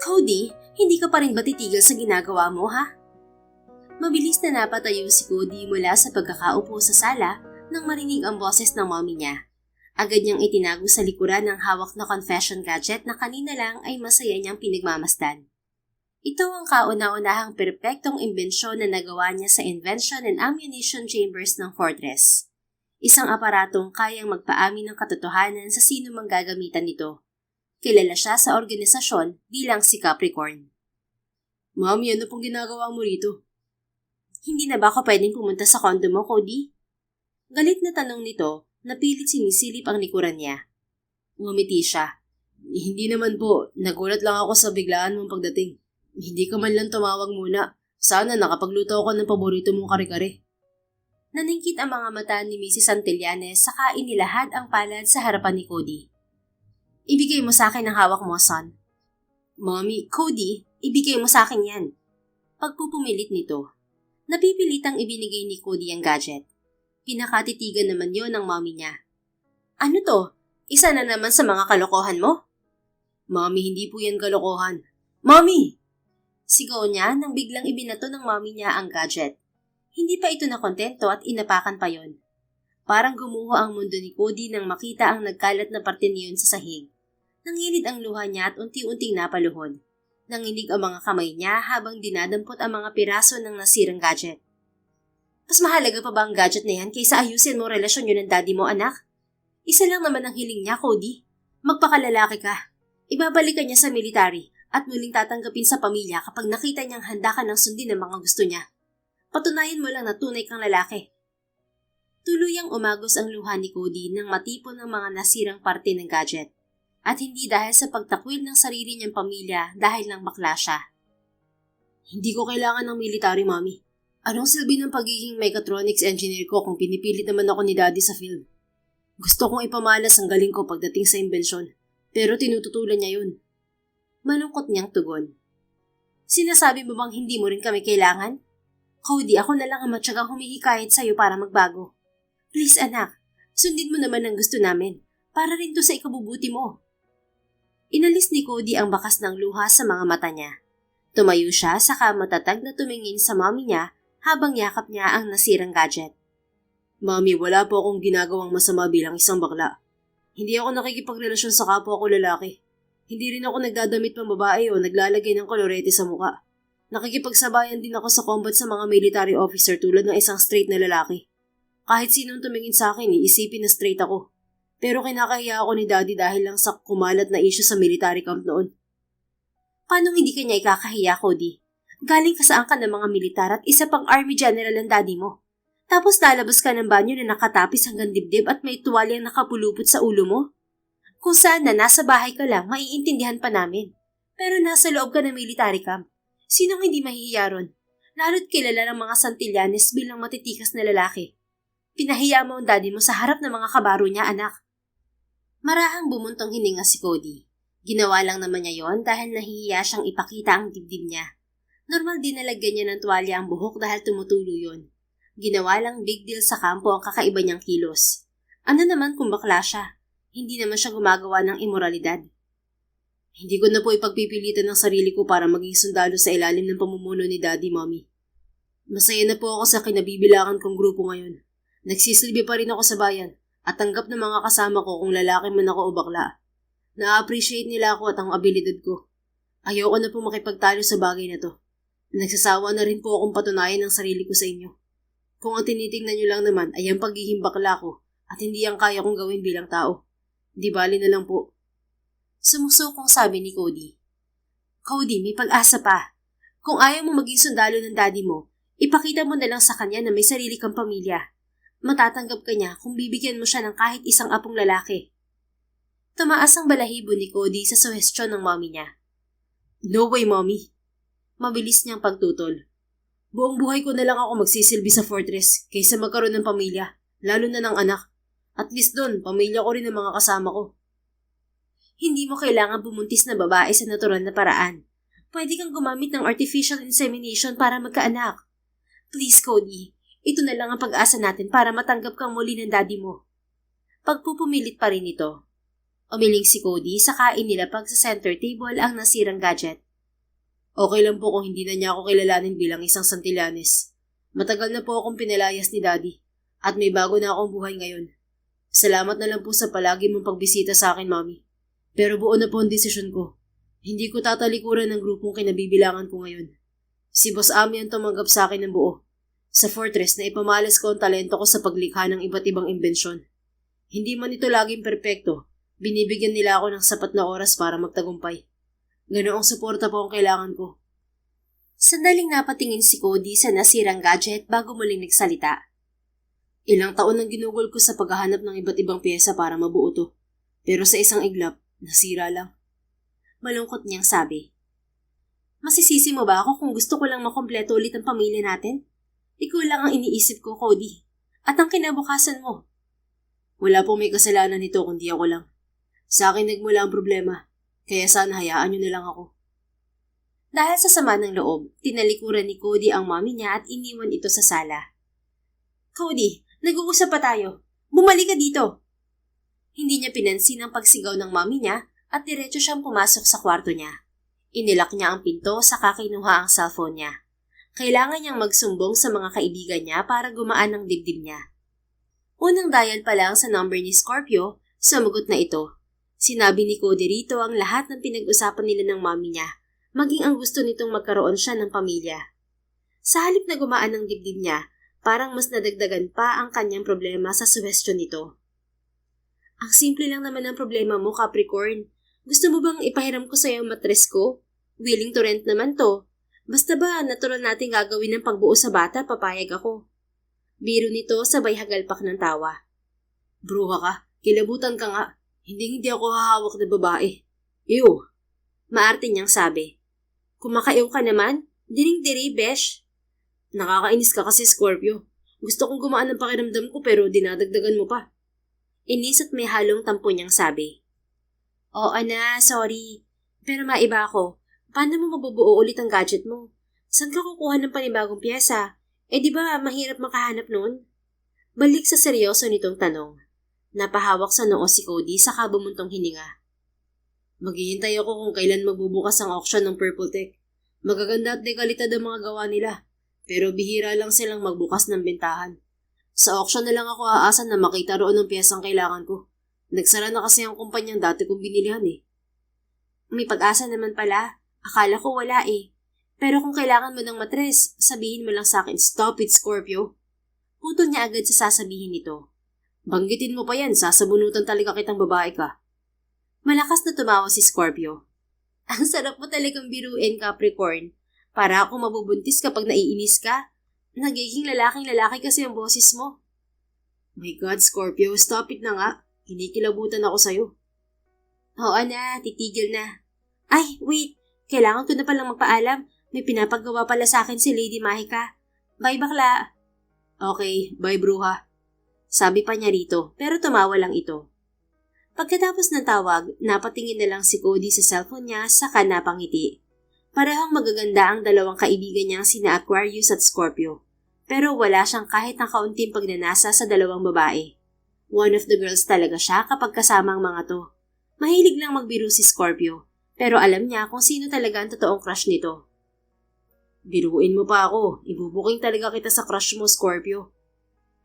Cody, hindi ka pa rin ba titigil sa ginagawa mo, ha? Mabilis na napatayo si Cody mula sa pagkakaupo sa sala nang marinig ang boses ng mommy niya. Agad niyang itinago sa likuran ng hawak na confession gadget na kanina lang ay masaya niyang pinagmamasdan. Ito ang kauna-unahang perpektong imbensyon na nagawa niya sa invention and ammunition chambers ng Fortress. Isang aparatong kayang magpaamin ng katotohanan sa sino mang gagamitan nito. Kilala siya sa organisasyon bilang si Capricorn. Mami, ano pong ginagawa mo rito? Hindi na ba ako pwedeng pumunta sa condo mo, Cody? Galit na tanong nito na pilit sinisilip ang likuran niya. Ngumiti siya. Hindi naman po, nagulat lang ako sa biglaan mong pagdating. Hindi ka man lang tumawag muna. Sana nakapagluto ako ng paborito mong kare-kare. Naningkit ang mga mata ni Mrs. Santillanes saka inilahad ang palad sa harapan ni Cody. Ibigay mo sa akin ang hawak mo, son. Mommy, Cody, ibigay mo sa akin yan. Pagpupumilit nito, napipilitang ibinigay ni Cody ang gadget. Pinakatitigan naman yon ng mommy niya. Ano to? Isa na naman sa mga kalokohan mo? Mommy, hindi po yan kalokohan. Mommy! Sigaw niya nang biglang ibinato ng mommy niya ang gadget. Hindi pa ito nakontento at inapakan pa yon. Parang gumuho ang mundo ni Cody nang makita ang nagkalat na parte niyon sa sahig. Nangilid ang luha niya at unti-unting napaluhod. Nanginig ang mga kamay niya habang dinadampot ang mga piraso ng nasirang gadget. Mas mahalaga pa ba ang gadget na yan kaysa ayusin mo relasyon yun ng daddy mo, anak? Isa lang naman ang hiling niya, Cody. Magpakalalaki ka. Ibabalikan niya sa military at muling tatanggapin sa pamilya kapag nakita niyang handa ka ng sundin ang mga gusto niya. Patunayan mo lang na tunay kang lalaki. Tuluyang umagos ang luha ni Cody nang matipon ng mga nasirang parte ng gadget. At hindi dahil sa pagtakwil ng sarili niyang pamilya dahil lang bakla siya. Hindi ko kailangan ng military, mommy. Anong silbi ng pagiging mechatronics engineer ko kung pinipilit naman ako ni daddy sa field? Gusto kong ipamalas ang galing ko pagdating sa imbensyon, pero tinututulan niya yun. Malungkot niyang tugon. Sinasabi mo bang hindi mo rin kami kailangan? Cody, ako na lang ang matyagang humihikayat sa'yo para magbago. Please anak, sundin mo naman ang gusto namin, para rin to sa ikabubuti mo. Inalis ni Cody ang bakas ng luha sa mga mata niya. Tumayo siya saka matatag na tumingin sa mommy niya habang yakap niya ang nasirang gadget. Mami, wala po akong ginagawang masama bilang isang bakla. Hindi ako nakikipagrelasyon sa kapwa ko lalaki. Hindi rin ako nagdadamit pang babae o naglalagay ng kolorete sa muka. Nakikipagsabayan din ako sa combat sa mga military officer tulad ng isang straight na lalaki. Kahit sinong tumingin sa akin, iisipin na straight ako. Pero kinakahiya ako ni daddy dahil lang sa kumalat na issue sa military camp noon. Paano hindi kanya ikakahiya, Cody? Galing ka saan ka ng mga militar at isa pang army general ang daddy mo. Tapos lalabas ka ng banyo na nakatapis hanggang dibdib at may tuwalyang nakapulupot sa ulo mo? Kung saan na nasa bahay ka lang, maiintindihan pa namin. Pero nasa loob ka ng military camp. Sinong hindi mahihiya ron? Lalo't kilala ng mga Santillanes bilang matitikas na lalaki. Pinahiya mo ang daddy mo sa harap ng mga kabaro niya, anak. Marahang bumuntong hininga si Cody. Ginawa lang naman niya yon dahil nahihiya siyang ipakita ang dibdib niya. Normal din nalagyan niya ng tuwalya ang buhok dahil tumutulo yon. Ginawa lang big deal sa kampo ang kakaiba niyang kilos. Ano naman kung bakla siya? Hindi naman siya gumagawa ng imoralidad. Hindi ko na po ipagpipilitan ng sarili ko para maging sundalo sa ilalim ng pamumuno ni Daddy, Mommy. Masaya na po ako sa kinabibilangan kong grupo ngayon. Nagsisilbi pa rin ako sa bayan at tanggap ng mga kasama ko kung lalaki man ako o bakla. Na-appreciate nila ako at ang abilidad ko. Ayoko na po makipagtalo sa bagay na to. Nagsasawa na rin po akong patunayan ang sarili ko sa inyo. Kung ang tinitingnan nyo lang naman ay ang pagiging bakla ko at hindi ang kaya kong gawin bilang tao. Di bali na lang po. Sumusukong sabi ni Cody. Cody, may pag-asa pa. Kung ayaw mo maging sundalo ng daddy mo, ipakita mo na lang sa kanya na may sarili kang pamilya. Matatanggap ka niya kung bibigyan mo siya ng kahit isang apong lalaki. Tumaas ang balahibo ni Cody sa suhestyon ng mommy niya. No way, mommy. Mabilis niyang pagtutol. Buong buhay ko na lang ako magsisilbi sa Fortress kaysa magkaroon ng pamilya, lalo na ng anak. At least doon, pamilya ko rin ang mga kasama ko. Hindi mo kailangan bumuntis na babae sa natural na paraan. Pwede kang gumamit ng artificial insemination para magkaanak. Please, Cody, ito na lang ang pag-asa natin para matanggap kang muli ng daddy mo. Pagpupumilit pa rin ito. Umiling si Cody saka inilapag sa center table ang nasirang gadget. Okay lang po kung hindi na niya ako kilalanin bilang isang Santillanes. Matagal na po akong pinalayas ni Daddy at may bago na akong buhay ngayon. Salamat na lang po sa palagi mong pagbisita sa akin, Mami. Pero buo na po ang desisyon ko. Hindi ko tatalikuran ng grupong kinabibilangan ko ngayon. Si Boss Ami ang tumanggap sa akin ng buo. Sa Fortress na ipamalas ko ang talento ko sa paglikha ng iba't ibang imbensyon. Hindi man ito laging perpekto, binibigyan nila ako ng sapat na oras para magtagumpay. Ganoong suporta po ang kailangan ko. Sandaling napatingin si Cody sa nasirang gadget bago muling nagsalita. Ilang taon nang ginugol ko sa paghahanap ng iba't ibang pyesa para mabuo to. Pero sa isang iglap, nasira lang. Malungkot niyang sabi. Masisisi mo ba ako kung gusto ko lang makompleto ulit ang pamilya natin? Ikaw lang ang iniisip ko, Cody. At ang kinabukasan mo. Wala pong may kasalanan nito kundi ako lang. Sa akin nagmula ang problema. Kaya sana hayaan niyo na lang ako. Dahil sa sama ng loob, tinalikuran ni Cody ang mami niya at iniwan ito sa sala. Cody, nag-uusap pa tayo. Bumalik ka dito. Hindi niya pinansin ang pagsigaw ng mami niya at diretso siyang pumasok sa kwarto niya. Inilak niya ang pinto saka kinuha ang cellphone niya. Kailangan niyang magsumbong sa mga kaibigan niya para gumaan ang dibdib niya. Unang dial pa lang sa number ni Scorpio, sumagot na ito. Sinabi ni Cody rito ang lahat ng pinag-usapan nila ng mami niya, maging ang gusto nitong magkaroon siya ng pamilya. Sa halip na gumaan ang dibdib niya, parang mas nadagdagan pa ang kanyang problema sa suhestyon nito. Ang simple lang naman ang problema mo, Capricorn. Gusto mo bang ipahiram ko sa'yo ang matres ko? Willing to rent naman to. Basta ba natural natin gagawin ng pagbuo sa bata, papayag ako. Biro nito sabay hagalpak ng tawa. Bruha ka, kilabutan ka nga. Hindi ako hahawak na babae. Ew! Maarte niyang sabi. Kumakaiw ka naman? Diring-diri, besh. Nakakainis ka kasi, Scorpio. Gusto kong gumaan ng pakiramdam ko pero dinadagdagan mo pa. Inis at may halong tampo niyang sabi. Oo na, sorry. Pero maiba ako. Paano mo mabubuo ulit ang gadget mo? Saan ka kukuha ng panibagong pyesa? Di ba mahirap makahanap nun? Balik sa seryoso nitong tanong. Napahawak sa noo si Cody sa kabumuntong hininga. Maghihintay ako kung kailan magbubukas ang auction ng Purple Tech. Magaganda at dekalidad ang mga gawa nila. Pero bihira lang silang magbukas ng bentahan. Sa auction na lang ako aasa na makita roon ng piyesang kailangan ko. Nagsara na kasi ang kumpanyang dati kong binilihan eh. May pag-asa naman pala. Akala ko wala eh. Pero kung kailangan mo ng matres, sabihin mo lang sa akin, stop it, Scorpio. Putol niya agad sa sasabihin nito. Banggitin mo pa yan, sasabunutan talaga kitang babae ka. Malakas na tumawa si Scorpio. Ang sarap mo talagang biruin, Capricorn. Para ako mabubuntis kapag naiinis ka. Nagiging lalaking-lalaki kasi ang boses mo. My God, Scorpio, stop it na nga. Kinikilabutan ako sa'yo. Oo na, titigil na. Ay, wait. Kailangan ko na palang magpaalam. May pinapagawa pala sa akin si Lady Mahika. Bye, bakla. Okay, bye, bruha. Sabi pa niya rito, pero tumawa lang ito. Pagkatapos ng tawag, napatingin na lang si Cody sa cellphone niya saka napangiti. Parehong magaganda ang dalawang kaibigan niyang sina Aquarius at Scorpio. Pero wala siyang kahit na kaunting pagnanasa sa dalawang babae. One of the girls talaga siya kapag kasama ang mga to. Mahilig lang magbiro si Scorpio, pero alam niya kung sino talaga ang totoong crush nito. Biruin mo pa ako, ibubuking talaga kita sa crush mo, Scorpio.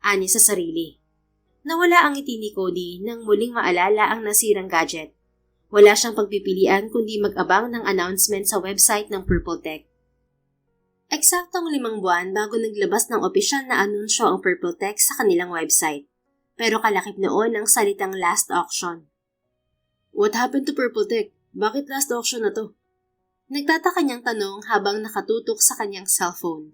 Ani sa sarili. Nawala ang ngiti ni Cody nang muling maalala ang nasirang gadget. Wala siyang pagpipilian kundi mag-abang ng announcement sa website ng Purple Tech. Eksaktong 5 buwan bago naglabas ng opisyal na anunsyo ang Purple Tech sa kanilang website. Pero kalakip noon ang salitang last auction. What happened to Purple Tech? Bakit last auction na to? Nagtataka niyang tanong habang nakatutok sa kanyang cellphone.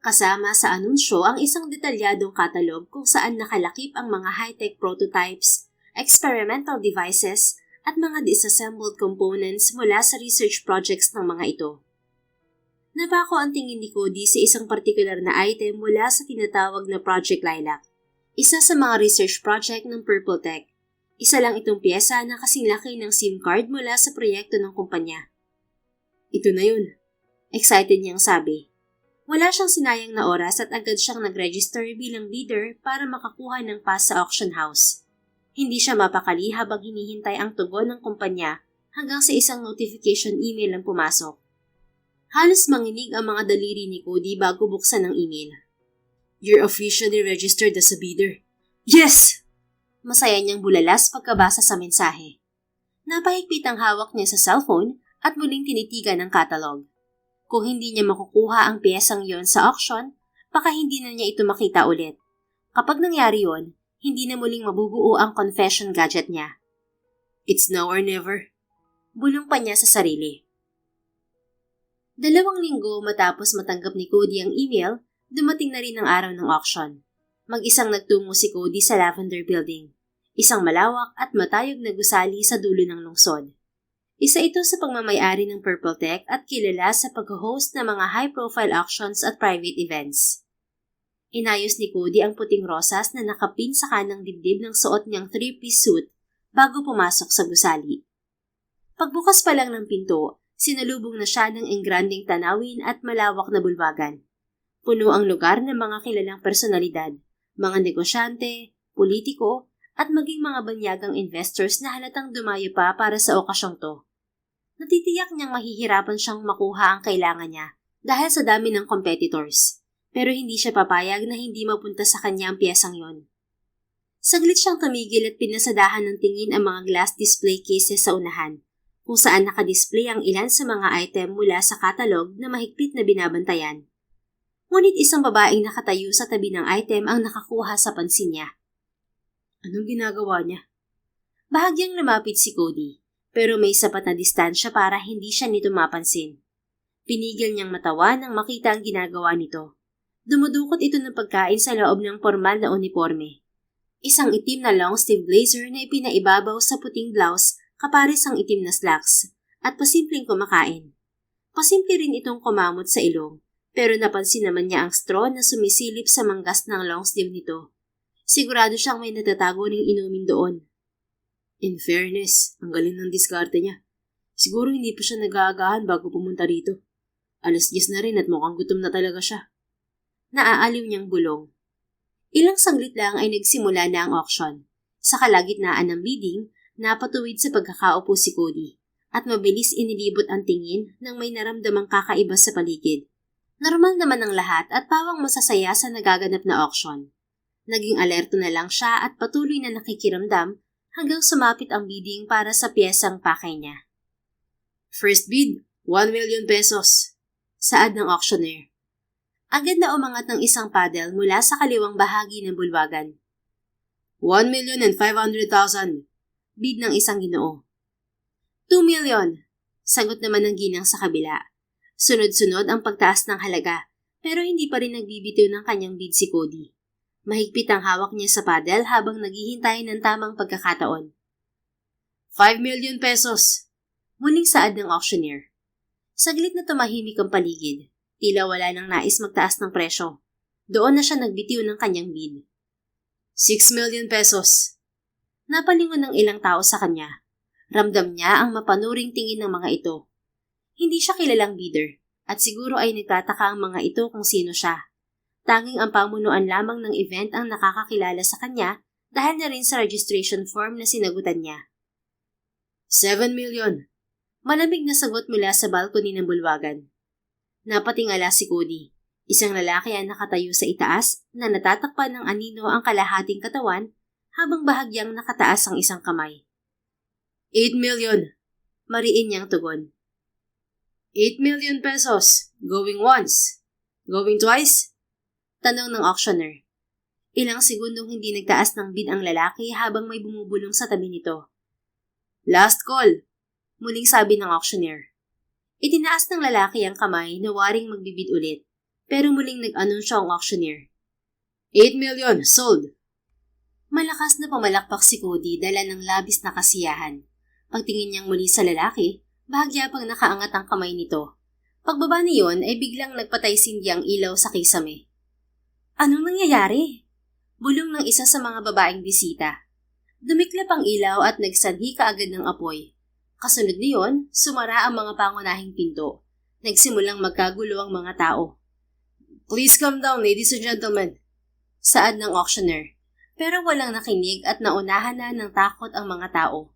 Kasama sa anunsyo ang isang detalyadong katalog kung saan nakalakip ang mga high-tech prototypes, experimental devices, at mga disassembled components mula sa research projects ng mga ito. Napako ang tingin ni Cody sa isang partikular na item mula sa tinatawag na Project Lilac, isa sa mga research project ng Purple Tech. Isa lang itong piyesa na kasing laki ng SIM card mula sa proyekto ng kumpanya. Ito na yun. Excited niyang sabi. Wala siyang sinayang na oras at agad siyang nag-register bilang leader para makakuha ng pass sa auction house. Hindi siya mapakali habang hinihintay ang tugon ng kumpanya hanggang sa isang notification email ang pumasok. Halos manginig ang mga daliri ni Cody bago buksan ang email. You're officially registered as a bidder. Yes! Masaya niyang bulalas pagkabasa sa mensahe. Napahigpit ang hawak niya sa cellphone at muling tinitigan ang catalog. Kung hindi niya makukuha ang piyesang yon sa auction, baka hindi na niya ito makita ulit. Kapag nangyari yon, hindi na muling mabubuo ang confession gadget niya. It's now or never. Bulong pa niya sa sarili. 2 linggo matapos matanggap ni Cody ang email, dumating na rin ang araw ng auction. Mag-isang nagtungo si Cody sa Lavender Building, isang malawak at matayog na gusali sa dulo ng lungsod. Isa ito sa pagmamayari ng Purple Tech at kilala sa pag-host ng mga high-profile auctions at private events. Inayos ni Cody ang puting rosas na nakapin sa kanang dibdib ng suot niyang 3-piece suit bago pumasok sa gusali. Pagbukas pa lang ng pinto, sinalubong na siya ng engranding tanawin at malawak na bulwagan. Puno ang lugar ng mga kilalang personalidad, mga negosyante, politiko, at maging mga banyagang investors na halatang dumayo pa para sa okasyong to. Natitiyak niyang mahihirapan siyang makuha ang kailangan niya dahil sa dami ng competitors, pero hindi siya papayag na hindi mapunta sa kanya ang piyesang yon. Saglit siyang tumigil at pinasadahan ng tingin ang mga glass display cases sa unahan, kung saan nakadisplay ang ilan sa mga item mula sa catalog na mahigpit na binabantayan. Ngunit isang babaeng nakatayo sa tabi ng item ang nakakuha sa pansin niya. Anong ginagawa niya? Bahagyang lumapit si Cody, pero may sapat na distansya para hindi siya nito mapansin. Pinigil niyang matawa nang makita ang ginagawa nito. Dumudukot ito ng pagkain sa loob ng formal na uniforme. Isang itim na long-sleeve blazer na ipinaibabaw sa puting blouse kapares ang itim na slacks, at pasimpleng kumakain. Pasimple rin itong kumamot sa ilong, pero napansin naman niya ang straw na sumisilip sa manggas ng long sleeve nito. Sigurado siyang may natatago ng inumin doon. In fairness, ang galing ng diskarte niya. Siguro hindi pa siya nag-aagahan bago pumunta rito. 10:00 na rin at mukhang gutom na talaga siya. Naaaliw niyang bulong. Ilang saglit lang ay nagsimula na ang auction. Sa kalagitnaan ng bidding, napatuwid sa pagkakaupo si Cody at mabilis inilibot ang tingin nang may naramdamang kakaiba sa paligid. Normal naman ang lahat at pawang masasaya sa nagaganap na auction. Naging alerto na lang siya at patuloy na nakikiramdam hanggang sumapit ang bidding para sa piyesang pakay niya. First bid, 1 million pesos. Saad ng auctioneer. Agad na umangat ng isang paddle mula sa kaliwang bahagi ng bulwagan. 1,500,000. Bid ng isang ginoo. 2 million. Sagot naman ng ginang sa kabila. Sunod-sunod ang pagtaas ng halaga, pero hindi pa rin nagbibitiw ng kanyang bid si Cody. Mahigpit ang hawak niya sa paddle habang naghihintay ng tamang pagkakataon. 5 million pesos. Muling saad ng auctioneer. Saglit na tumahimik ang paligid. Tila wala nang nais magtaas ng presyo. Doon na siya nagbitiw ng kanyang bid. 6 million pesos. Napalingon ng ilang tao sa kanya. Ramdam niya ang mapanuring tingin ng mga ito. Hindi siya kilalang bidder, at siguro ay nagtataka ang mga ito kung sino siya. Tanging ang pamunuan lamang ng event ang nakakakilala sa kanya dahil na rin sa registration form na sinagutan niya. 7 million. Malamig na sagot mula sa balcony ng bulwagan. Napatingala si Cody, isang lalaki ang nakatayo sa itaas na natatakpan ng anino ang kalahating katawan habang bahagyang nakataas ang isang kamay. 8 million. Mariin niyang tugon. 8 million pesos. Going once. Going twice? Tanong ng auctioneer. Ilang segundong hindi nagtaas ng bid ang lalaki habang may bumubulong sa tabi nito. Last call. Muling sabi ng auctioneer. Itinaas ng lalaki ang kamay na waring magbibid ulit, pero muling nag-anunsyo ang auctioneer. 8 million. Sold. Malakas na pumalakpak si Cody dala ng labis na kasiyahan. Pagtingin niyang muli sa lalaki, bahagya pang nakaangat ang kamay nito. Pagbaba niyon ay biglang nagpatay-sindi ang ilaw sa kisame. Anong nangyayari? Bulong ng isa sa mga babaeng bisita. Dumiklap ang ilaw at nagsanhi kaagad ng apoy. Kasunod niyon, sumara ang mga pangunahing pinto. Nagsimulang magkagulo ang mga tao. Please calm down, ladies and gentlemen. Saad ng auctioneer. Pero walang nakinig at naunahan na ng takot ang mga tao.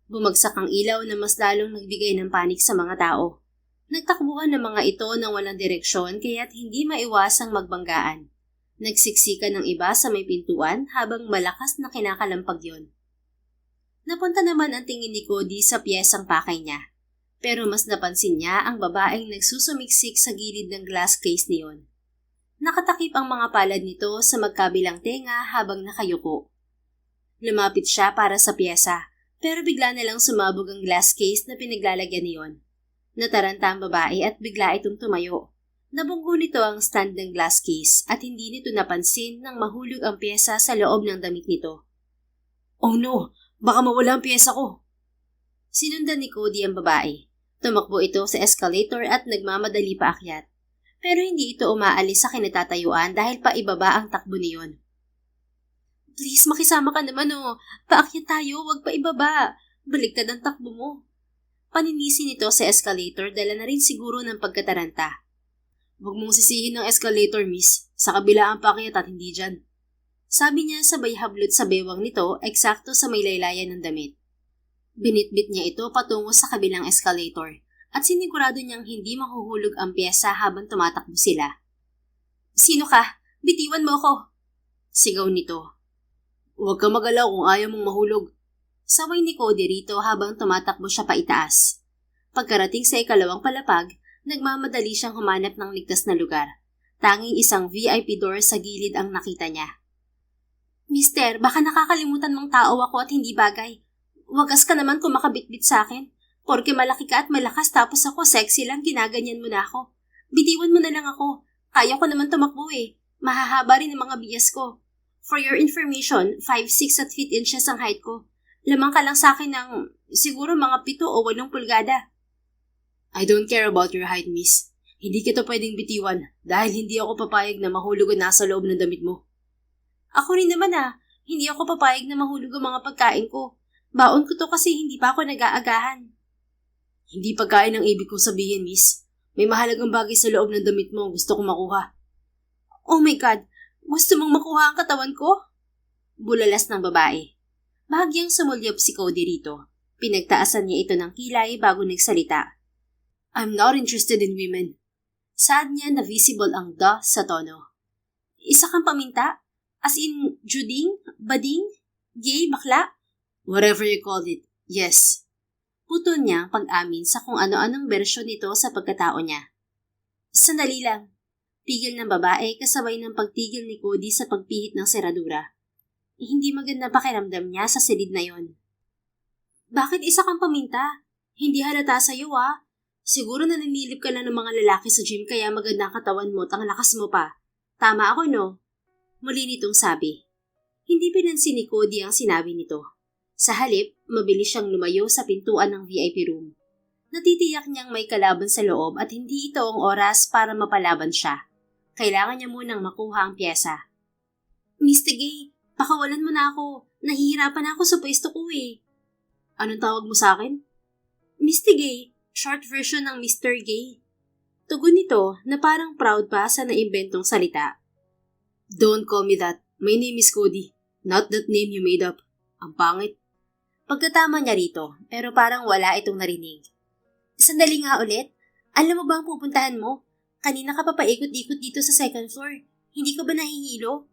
Bumagsak ang ilaw na mas lalong nagbigay ng panik sa mga tao. Nagtakbuhan ng mga ito ng walang direksyon kaya't hindi maiwasang magbanggaan. Nagsiksikan ng iba sa may pintuan habang malakas na kinakalampag yon. Napunta naman ang tingin ni Cody sa piyesang pakay niya. Pero mas napansin niya ang babaeng nagsusumiksik sa gilid ng glass case niyon. Nakatakip ang mga palad nito sa magkabilang tenga habang nakayuko. Lumapit siya para sa piyesa, pero bigla na lang sumabog ang glass case na pinaglalagyan niyon. Nataranta ang babae at bigla itong tumayo. Nabunggo nito ang stand ng glass case at hindi nito napansin nang mahulog ang pyesa sa loob ng damit nito. Oh no! Baka mawala ang pyesa ko! Sinundan ni Cody ang babae. Tumakbo ito sa escalator at nagmamadali paakyat. Pero hindi ito umaalis sa kinatatayuan dahil paibaba ang takbo niyon. Please, makisama ka naman oh. Paakyat tayo, wag paibaba. Baligtad ang takbo mo. Paninisi nito sa escalator, dala na rin siguro ng pagkataranta. Huwag mong sisihin ng escalator, miss. Sa kabila ang paakyat at hindi dyan. Sabi niya sabay hablot sa bewang nito eksakto sa may laylayan ng damit. Binitbit niya ito patungo sa kabilang escalator at sinigurado niyang hindi mahuhulog ang pyesa habang tumatakbo sila. Sino ka? Bitiwan mo ako! Sigaw nito. Huwag ka magalaw kung ayaw mong mahulog. Saway ni Cody rito habang tumatakbo siya paitaas. Pagkarating sa ikalawang palapag, nagmamadali siyang humanap ng ligtas na lugar. Tanging isang VIP door sa gilid ang nakita niya. Mister, baka nakakalimutan mong tao ako at hindi bagay. Wagas ka naman kung makabitbit sa akin. Porke malaki ka at malakas tapos ako sexy lang, ginaganyan mo na ako. Bitiwan mo na lang ako. Kaya ko naman tumakbo eh. Mahahaba rin ang mga bias ko. For your information, 5'6" at feet inches ang height ko. Lamang ka lang sa akin ng siguro mga 7 o 8 pulgada. I don't care about your height, miss. Hindi kita pwedeng bitiwan dahil hindi ako papayag na mahulog ang nasa loob ng damit mo. Ako rin naman hindi ako papayag na mahulog ang mga pagkain ko. Baon ko to kasi hindi pa ako nag-aagahan. Hindi pagkain ang ibig kong sabihin, miss. May mahalagang bagay sa loob ng damit mo gusto kong makuha. Oh my God! Gusto mong makuha ang katawan ko? Bulalas ng babae. Bahagyang sumulyap si Cody rito. Pinagtaasan niya ito ng kilay bago nagsalita. I'm not interested in women. Sad niya na visible ang "the" sa tono. Isa kang paminta? As in, juding? Bading? Gay? Bakla? Whatever you call it, yes. Puto niya pag-amin sa kung ano-anong bersyon nito sa pagkatao niya. Sandali lang. Tigil ng babae kasabay ng pagtigil ni Cody sa pagpihit ng seradura. Hindi maganda pakiramdam niya sa silid na yon. Bakit isa kang paminta? Hindi halata sa'yo Siguro naninilip ka lang ng mga lalaki sa gym kaya maganda ang katawan mo at ang lakas mo pa. Tama ako no? Muli nitong sabi. Hindi pinansin ni Cody ang sinabi nito. Sa halip, mabilis siyang lumayo sa pintuan ng VIP room. Natitiyak niyang may kalaban sa loob at hindi ito ang oras para mapalaban siya. Kailangan niya munang makuha ang pyesa. Mr. Gay, pakawalan mo na ako. Nahihirapan ako sa pwesto ko eh. Anong tawag mo sa akin? Mr. Gay, short version ng Mr. Gay. Tugon nito na parang proud pa sa naimbentong salita. Don't call me that. My name is Cody. Not that name you made up. Ang pangit. Pagkatama niya rito, pero parang wala itong narinig. Sandali nga ulit. Alam mo ba ang pupuntahan mo? Kanina ka pa paikot-ikot dito sa second floor. Hindi ka ba nahihilo?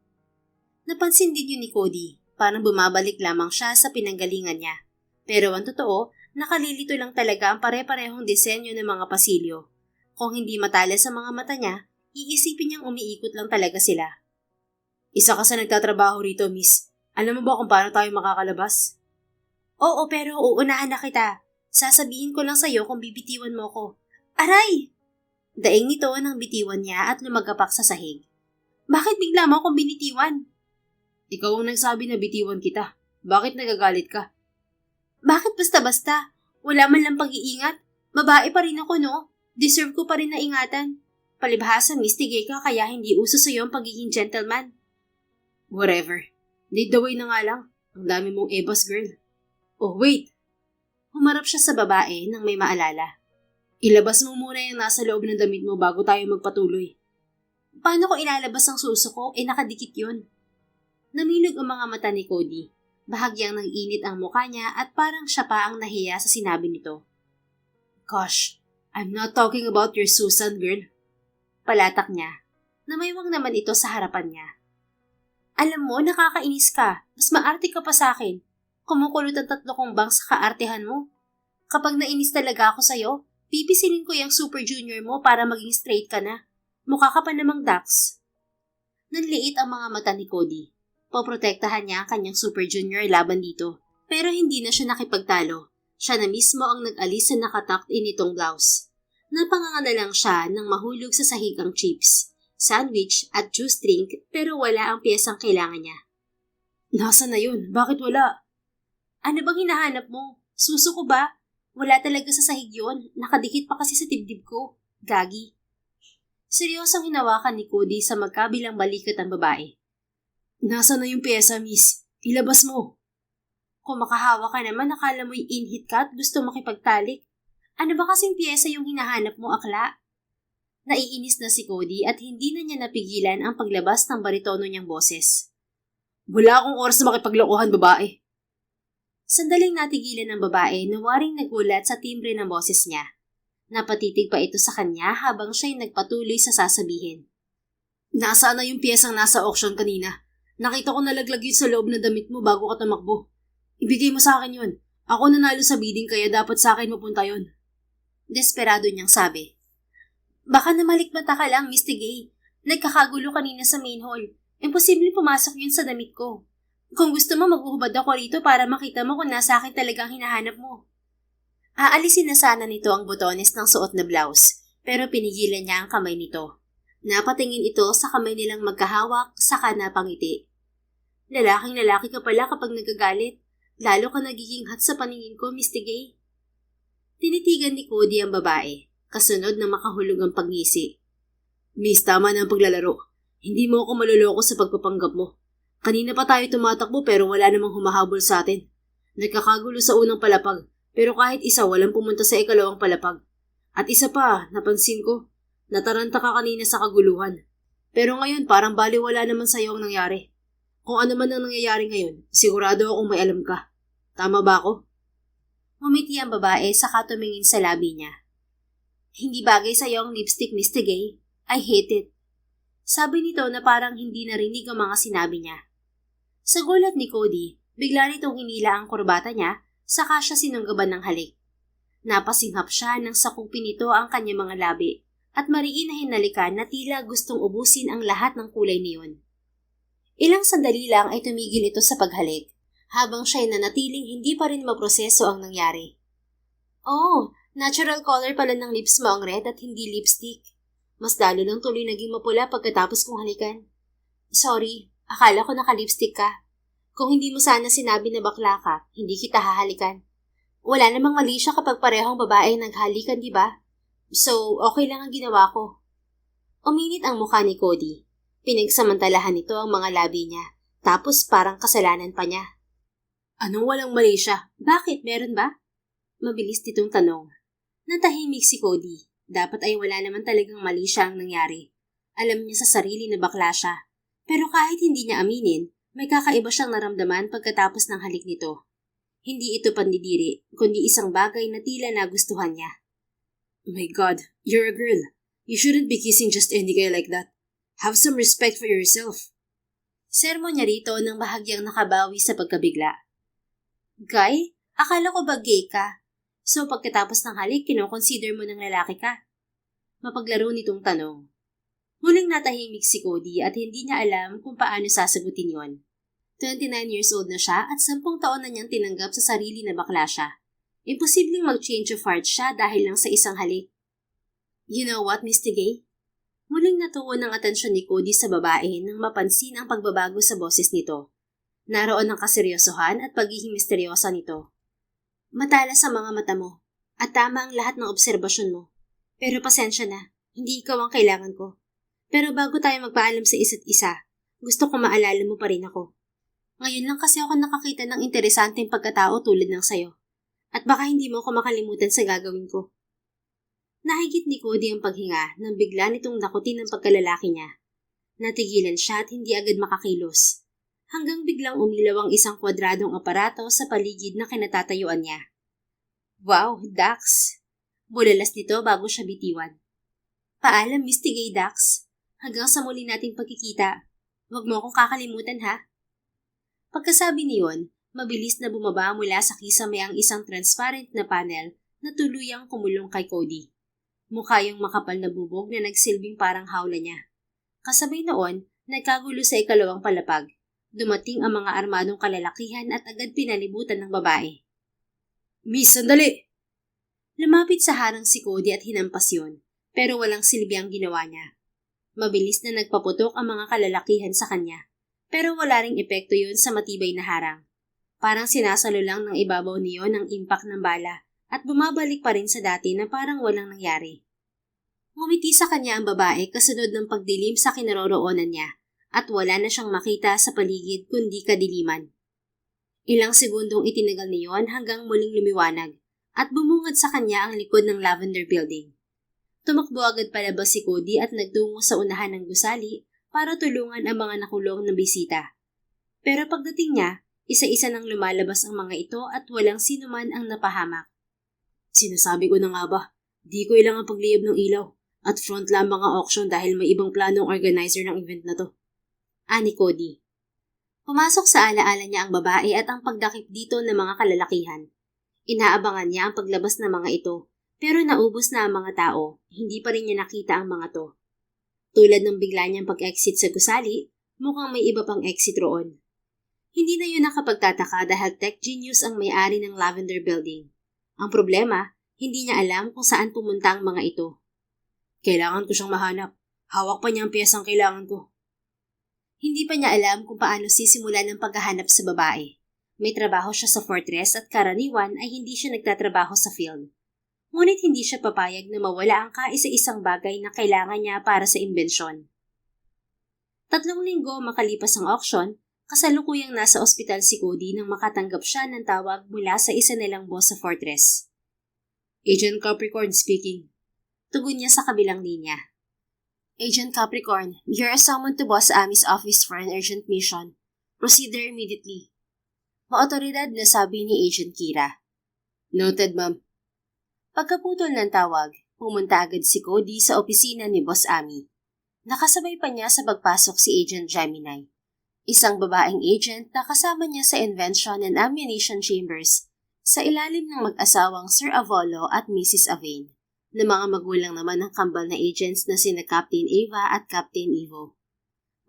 Napansin din yun ni Cody. Parang bumabalik lamang siya sa pinanggalingan niya. Pero ang totoo, nakalilito lang talaga ang pare-parehong disenyo ng mga pasilyo. Kung hindi matala sa mga mata niya, iisipin niyang umiikot lang talaga sila. Isa ka sa nagtatrabaho rito, miss. Alam mo ba kung paano tayo makakalabas? Oo, pero uunahan na kita. Sasabihin ko lang sa'yo kung bibitiwan mo ko. Aray! Daing nito nang bitiwan niya at lumagapak sa sahig. Bakit bigla mo akong binitiwan? Ikaw ang nagsabi na bitiwan kita. Bakit nagagalit ka? Bakit basta-basta? Wala man lang pag-iingat. Babae pa rin ako, no? Deserve ko pa rin na ingatan. Palibhasa, mistigay ka kaya hindi uso sa'yo ang pagiging gentleman. Whatever. Lead the way na nga lang. Ang dami mong ebas, girl. Oh, wait. Humarap siya sa babae nang may maalala. Ilabas mo muna yung nasa loob ng damit mo bago tayo magpatuloy. Paano ko ilalabas ang suso ko? Nakadikit yun. Namilog ang mga mata ni Cody. Bahagyang nag-init ang mukha niya at parang siya pa ang nahiya sa sinabi nito. Gosh, I'm not talking about your Susan, girl. Palatak niya. Namaywang naman ito sa harapan niya. Alam mo, nakakainis ka. Mas maarte ka pa sa akin. Kumukulot ang 3 kong bang sa kaartehan mo. Kapag nainis talaga ako sa'yo, pipisilin ko yung Super Junior mo para maging straight ka na. Mukha ka pa namang Dax. Nanliit ang mga mata ni Cody. Poprotektahan niya ang kanyang Super Junior laban dito. Pero hindi na siya nakipagtalo. Siya na mismo ang nag-alis sa nakatucked in itong blouse. Napanganga na lang siya nang mahulog sa sahig ang chips, sandwich at juice drink pero wala ang piyesang kailangan niya. Nasaan na yun? Bakit wala? Ano bang hinahanap mo? Suso ko ba? Wala talaga sa sahig yun. Nakadikit pa kasi sa dibdib ko. Gagi. Seryosong hinawakan ni Cody sa magkabilang balikat ang babae. Nasaan na yung pyesa, miss? Ilabas mo. Kung makahawa ka naman, akala mo'y in-hit ka at gusto makipagtalik. Ano ba kasing piyesa yung hinahanap mo, akla? Naiinis na si Cody at hindi na niya napigilan ang paglabas ng baritono niyang boses. Wala akong oras na makipaglokohan, babae. Sandaling natigilan ng babae na waring nagulat sa timbre ng boses niya. Napatitig pa ito sa kanya habang siya'y nagpatuloy sa sasabihin. Nasaan na yung piyesang nasa auction kanina? Nakita ko nalaglag yun sa loob ng damit mo bago ka tumakbo. Ibigay mo sa akin yun. Ako nanalo sa bidding kaya dapat sa akin mapunta yun. Desperado niyang sabi. Baka namalikmata ka lang, Mr. Gay. Nagkakagulo kanina sa main hall. Imposible pumasok yun sa damit ko. Kung gusto mo, maghuhubad ako rito para makita mo kung nasa akin talagang hinahanap mo. Aalisin na sana nito ang botones ng suot na blouse, pero pinigilan niya ang kamay nito. Napatingin ito sa kamay nilang magkahawak, saka napangiti. Lalaking lalaki ka pala kapag nagagalit. Lalo ka nagiging hot sa paningin ko, Mr. Gay. Tinitigan ni Cody ang babae, kasunod na makahulog ang pagngisi. Miss, tama na ang paglalaro. Hindi mo ako maluloko sa pagpapanggap mo. Kanina pa tayo tumatakbo pero wala namang humahabol sa atin. Nagkakagulo sa unang palapag, pero kahit isa walang pumunta sa ikalawang palapag. At isa pa, napansin ko, nataranta ka kanina sa kaguluhan. Pero ngayon parang baliwala naman sa'yo ang nangyari. Kung ano man ang nangyayari ngayon, sigurado akong may alam ka. Tama ba ako? Humiti ang babae saka tumingin sa labi niya. Hindi bagay sa'yo ang lipstick, Mr. Gay. I hate it. Sabi nito na parang hindi narinig ang mga sinabi niya. Sa gulat ni Cody, bigla nitong hinila ang kurbata niya saka siya sinunggaban ng halik. Napasinghap siya nang sakupin nito ang kanyang mga labi at mariin na hinalikan na tila gustong ubusin ang lahat ng kulay niyon. Ilang sandali lang ay tumigil ito sa paghalik, habang siya'y nanatiling hindi pa rin maproseso ang nangyari. Oh, natural color pala ng lips mo ang red at hindi lipstick. Mas lalo lang tuloy naging mapula pagkatapos kong halikan. Sorry, akala ko naka-lipstick ka. Kung hindi mo sana sinabi na bakla ka, hindi kita hahalikan. Wala namang mali siya kapag parehong babae naghalikan, di ba? So, okay lang ang ginawa ko. Uminit ang mukha ni Cody. Pinagsamantalahan nito ang mga labi niya, tapos parang kasalanan pa niya. Anong walang mali siya? Bakit? Meron ba? Mabilis nitong tanong. Natahimik si Cody. Dapat ay wala naman talagang mali siya ang nangyari. Alam niya sa sarili na bakla siya. Pero kahit hindi niya aminin, may kakaiba siyang naramdaman pagkatapos ng halik nito. Hindi ito pandidiri, kundi isang bagay na tila nagustuhan niya. Oh my God, you're a girl. You shouldn't be kissing just any guy like that. Have some respect for yourself. Sermo niya rito nang bahagyang nakabawi sa pagkabigla. Guy, akala ko ba gay ka? So pagkatapos ng halik, kinoconsider mo ng lalaki ka? Mapaglaro nitong tanong. Muling natahimik si Cody at hindi niya alam kung paano sasagutin yon. 29 years old na siya at 10 taon na niyang tinanggap sa sarili na bakla siya. Imposibleng mag-change of heart siya dahil lang sa isang halik. You know what, Mr. Gay? Muling natuon ang atensyon ni Cody sa babae nang mapansin ang pagbabago sa boses nito. Naroon ang kaseryosohan at pagiging misteryosa nito. Matalas sa mga mata mo at tama ang lahat ng obserbasyon mo. Pero pasensya na, hindi ikaw ang kailangan ko. Pero bago tayo magpaalam sa isa't isa, gusto ko maalala mo pa rin ako. Ngayon lang kasi ako nakakita ng interesanteng pagkatao tulad ng sayo. At baka hindi mo ako makalimutan sa gagawin ko. Nahigit ni Cody ang paghinga nang bigla nitong nakutin ang pagkalalaki niya. Natigilan siya at hindi agad makakilos. Hanggang biglang umilaw ang isang kwadradong aparato sa paligid na kinatatayuan niya. Wow, Dax! Bulalas nito bago siya bitiwan. Paalam, Misty Gay Dax. Hanggang sa muli nating pagkikita. Huwag mo akong kakalimutan ha. Pagkasabi niyon, mabilis na bumaba mula sa kisame ang isang transparent na panel na tuluyang kumulong kay Cody. Mukha yung makapal na bubog na nagsilbing parang hawla niya. Kasabay noon, nagkagulo sa ikalawang palapag. Dumating ang mga armadong kalalakihan at agad pinalibutan ng babae. Miss, sandali! Lumapit sa harang si Cody at hinampas yun, pero walang silbi ang ginawa niya. Mabilis na nagpaputok ang mga kalalakihan sa kanya, pero wala ring epekto yun sa matibay na harang. Parang sinasalo lang ng ibabaw niyon ang impact ng bala at bumabalik pa rin sa dati na parang walang nangyari. Ngumiti sa kanya ang babae kasunod ng pagdilim sa kinaroroonan niya at wala na siyang makita sa paligid kundi kadiliman. Ilang segundong itinagal niyon hanggang muling lumiwanag at bumungad sa kanya ang likod ng Lavender Building. Tumakbo agad palabas si Cody at nagtungo sa unahan ng gusali para tulungan ang mga nakulong na bisita. Pero pagdating niya, isa-isa nang lumalabas ang mga ito at walang sinuman ang napahamak. Sinasabi ko na nga ba, di ko ilang ang pagliyab ng ilaw at front lamang ang auction dahil may ibang planong organizer ng event na to. Ani Cody. Pumasok sa alaala niya ang babae at ang pagdakip dito ng mga kalalakihan. Inaabangan niya ang paglabas ng mga ito, pero naubos na ang mga tao, hindi pa rin niya nakita ang mga to. Tulad ng bigla niyang pag-exit sa gusali, mukhang may iba pang exit roon. Hindi na yun nakapagtataka dahil tech genius ang may-ari ng Lavender Building. Ang problema, hindi niya alam kung saan pumunta ang mga ito. Kailangan ko siyang mahanap. Hawak pa niya ang piyesang kailangan ko. Hindi pa niya alam kung paano sisimulan ang paghahanap sa babae. May trabaho siya sa fortress at karaniwan ay hindi siya nagtatrabaho sa field. Ngunit hindi siya papayag na mawala ang kaisa-isang bagay na kailangan niya para sa imbensyon. 3 linggo makalipas ang auction, kasalukuyang nasa ospital si Cody nang makatanggap siya ng tawag mula sa isa nilang boss sa fortress. Agent Capricorn speaking. Tugon niya sa kabilang linya. Agent Capricorn, you're summoned to Boss Amy's office for an urgent mission. Proceed there immediately. Maotoridad na sabi ni Agent Kira. Noted, ma'am. Pagkaputol ng tawag, pumunta agad si Cody sa opisina ni Boss Amy. Nakasabay pa niya sa pagpasok si Agent Gemini, isang babaeng agent na kasama niya sa Invention and Ammunition Chambers sa ilalim ng mag-asawang Sir Avolo at Mrs. Avain, na mga magulang naman ng kambal na agents na sina Captain Ava at Captain Evo.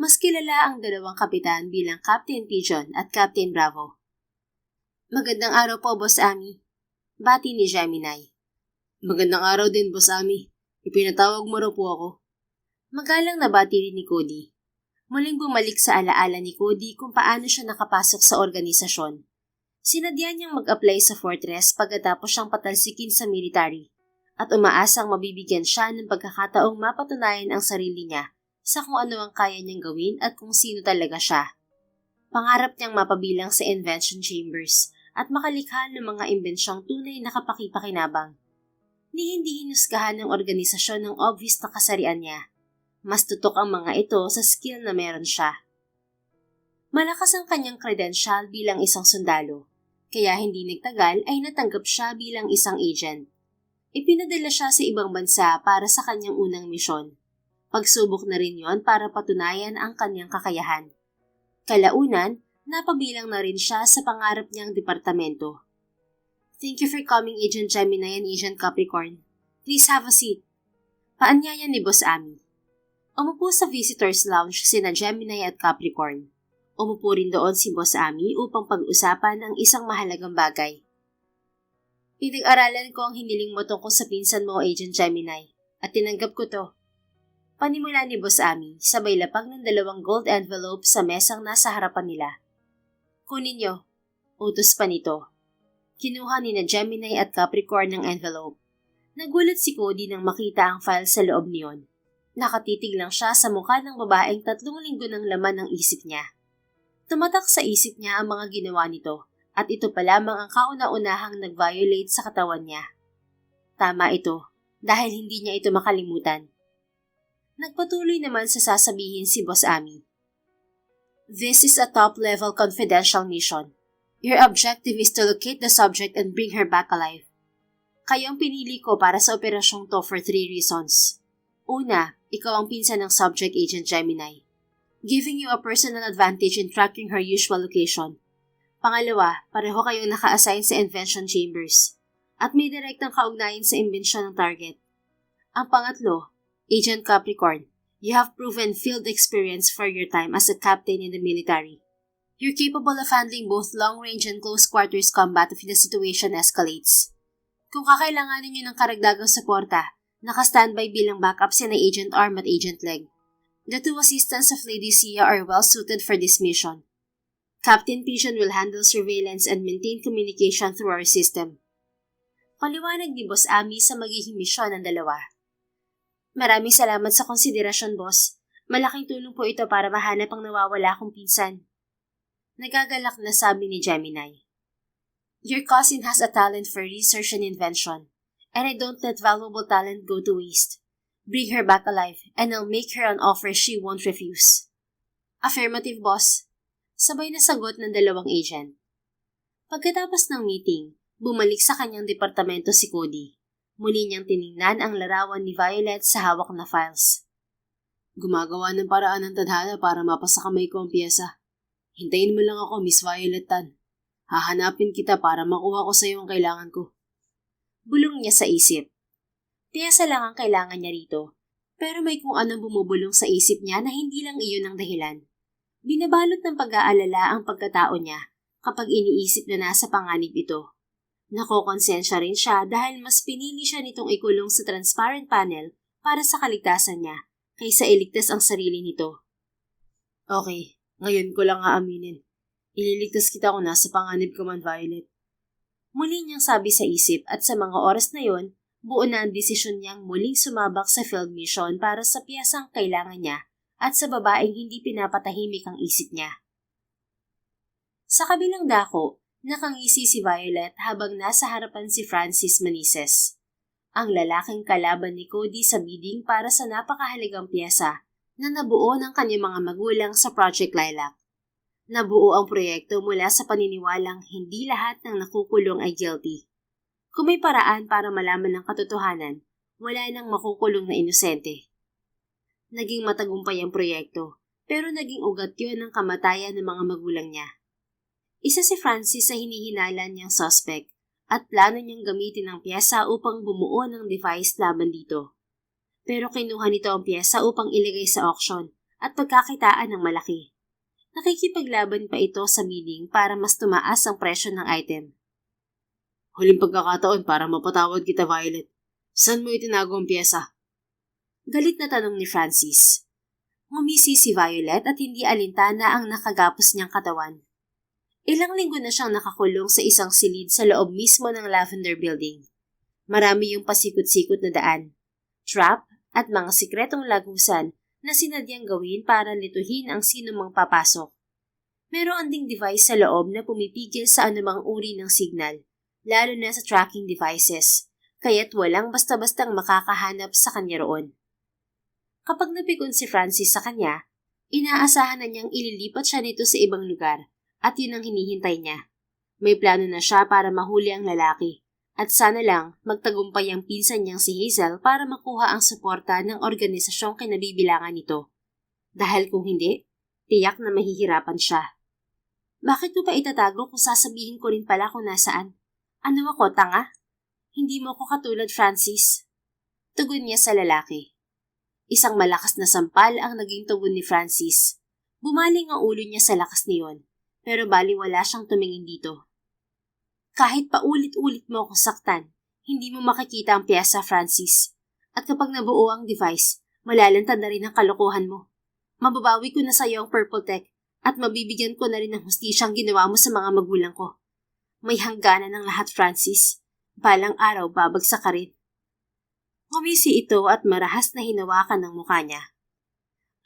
Mas kilala ang dalawang kapitan bilang Captain Pigeon at Captain Bravo. Magandang araw po, Boss Amy. Bati ni Gemini. Magandang araw din, Boss Amy. Ipinatawag mo raw po ako. Magalang na bati rin ni Cody. Muling bumalik sa alaala ni Cody kung paano siya nakapasok sa organisasyon. Sinadya niyang mag-apply sa Fortress pagkatapos siyang patalsikin sa military at umaasang mabibigyan siya ng pagkakataong mapatunayan ang sarili niya sa kung ano ang kaya niyang gawin at kung sino talaga siya. Pangarap niyang mapabilang sa Invention Chambers at makalikha ng mga imbensyong tunay na kapakipakinabang. Ni hindi hinusgahan ng organisasyon ng obvious na kasarian niya. Mas tutok ang mga ito sa skill na meron siya. Malakas ang kanyang credential bilang isang sundalo, kaya hindi nagtagal ay natanggap siya bilang isang agent. Ipinadala siya sa ibang bansa para sa kanyang unang misyon. Pagsubok na rin yon para patunayan ang kanyang kakayahan. Kalaunan, napabilang na rin siya sa pangarap niyang departamento. Thank you for coming, Agent Gemini and Agent Capricorn. Please have a seat. Paanyaya ni Boss Amy. Umupo sa visitors lounge sina Gemini at Capricorn. Umupo rin doon si Boss Amy upang pag-usapan ang isang mahalagang bagay. Pinag-aralan ko ang hiniling mo tungkol sa pinsan mo, Agent Gemini, at tinanggap ko to. Panimula ni Boss Amy, sabay lapag ng 2 gold envelope sa mesang nasa harapan nila. Kunin niyo, utos pa nito. Kinuha ni na Gemini at Capricorn ng envelope. Nagulat si Cody nang makita ang file sa loob niyon. Nakatitig lang siya sa mukha ng babaeng 3 linggo ng laman ng isip niya. Tumatak sa isip niya ang mga ginawa nito at ito pa lamang ang kauna-unahang nag-violate sa katawan niya. Tama ito dahil hindi niya ito makalimutan. Nagpatuloy naman sa sasabihin si Boss Amy. This is a top-level confidential mission. Your objective is to locate the subject and bring her back alive. Kayo ang pinili ko para sa operasyong to for 3 reasons. Una, ikaw ang pinsan ng Subject Agent Gemini, giving you a personal advantage in tracking her usual location. Pangalawa, pareho kayong naka-assign sa Invention Chambers at may direktang kaugnayan sa imbensyon ng target. Ang pangatlo, Agent Capricorn, you have proven field experience for your time as a captain in the military. You're capable of handling both long-range and close-quarters combat if the situation escalates. Kung kakailanganin nyo ng karagdagang suporta, naka-standby bilang backup sina Agent Arm at Agent Leg. The two assistants of Lady Sia are well-suited for this mission. Captain Pigeon will handle surveillance and maintain communication through our system. Paliwanag ni Boss Ami sa magiging misyon ng dalawa. Maraming salamat sa konsiderasyon, Boss. Malaking tulong po ito para mahanap ang nawawala kong pinsan. Nagagalak na sabi ni Gemini. Your cousin has a talent for research and invention, and I don't let valuable talent go to waste. Bring her back alive, and I'll make her an offer she won't refuse. Affirmative, Boss. Sabay na sagot ng dalawang agent. Pagkatapos ng meeting, bumalik sa kanyang departamento si Cody. Muli niyang tiningnan ang larawan ni Violet sa hawak na files. Gumagawa ng paraan ng tadhana para mapasa kamay ko ang piyesa. Hintayin mo lang ako, Miss Violet Tan. Hahanapin kita para makuha ko sa iyo ang kailangan ko. Bulong niya sa isip. Piyesa lang ang kailangan niya rito, pero may kung anong bumubulong sa isip niya na hindi lang iyon ang dahilan. Binabalot ng pag-aalala ang pagkatao niya kapag iniisip na nasa panganib ito. Nakokonsensya rin siya dahil mas pinili siya nitong ikulong sa transparent panel para sa kaligtasan niya kaysa iligtas ang sarili nito. Okay, ngayon ko lang aaminin. Ililigtas kita kung nasa panganib ka man, Violet. Muli niyang sabi sa isip at sa mga oras na yon, buo na ang desisyon niyang muling sumabak sa field mission para sa piyesang kailangan niya at sa babaeng hindi pinapatahimik ang isip niya. Sa kabilang dako, nakangisi si Violet habang nasa harapan si Francis Manises, ang lalaking kalaban ni Cody sa bidding para sa napakahalagang piyesa na nabuo ng kanyang mga magulang sa Project Lilac. Nabuo ang proyekto mula sa paniniwalang hindi lahat ng nakukulong ay guilty. Kung may paraan para malaman ng katotohanan, wala nang makukulong na inosente. Naging matagumpay ang proyekto, pero naging ugat yun ng kamatayan ng mga magulang niya. Isa si Francis sa hinihinalan niyang suspect at plano niyang gamitin ang piyesa upang bumuo ng device laban dito. Pero kinuha nito ang piyesa upang ilagay sa auction at pagkakitaan ng malaki. Nakikipaglaban pa ito sa bidding para mas tumaas ang presyo ng item. Huling pagkakataon para mapatawad kita, Violet. Saan mo itinago ang piyesa? Galit na tanong ni Francis. Ngumisi si Violet at hindi alintana ang nakagapos niyang katawan. Ilang linggo na siyang nakakulong sa isang silid sa loob mismo ng Lavender Building. Marami yung pasikot-sikot na daan, trap at mga sikretong lagusan na sinadyang gawin para lituhin ang sinumang papasok. Meron ding device sa loob na pumipigil sa anumang uri ng signal, lalo na sa tracking devices, kaya't walang basta-bastang makakahanap sa kanya roon. Kapag napikon si Francis sa kanya, inaasahan na niyang ililipat siya nito sa ibang lugar at yun ang hinihintay niya. May plano na siya para mahuli ang lalaki at sana lang magtagumpay ang pinsan niyang si Hazel para makuha ang suporta ng organisasyong kinabibilangan nito. Dahil kung hindi, tiyak na mahihirapan siya. Bakit mo pa itatago kung sasabihin ko rin pala kung nasaan? Ano ako, tanga? Hindi mo ko katulad, Francis. Tugon niya sa lalaki. Isang malakas na sampal ang naging tugon ni Francis. Bumaling ang ulo niya sa lakas niyon, pero baliwala siyang tumingin dito. Kahit paulit-ulit mo akong saktan, hindi mo makikita ang piyesa, Francis. At kapag nabuo ang device, malalantad na rin ang kalokohan mo. Mababawi ko na sa iyo ang Purple Tech at mabibigyan ko na rin ng hustisyang ginawa mo sa mga magulang ko. May hangganan ng lahat, Francis. Balang araw babagsak ka rin. Ngumisi ito at marahas na hinawakan ng mukha niya.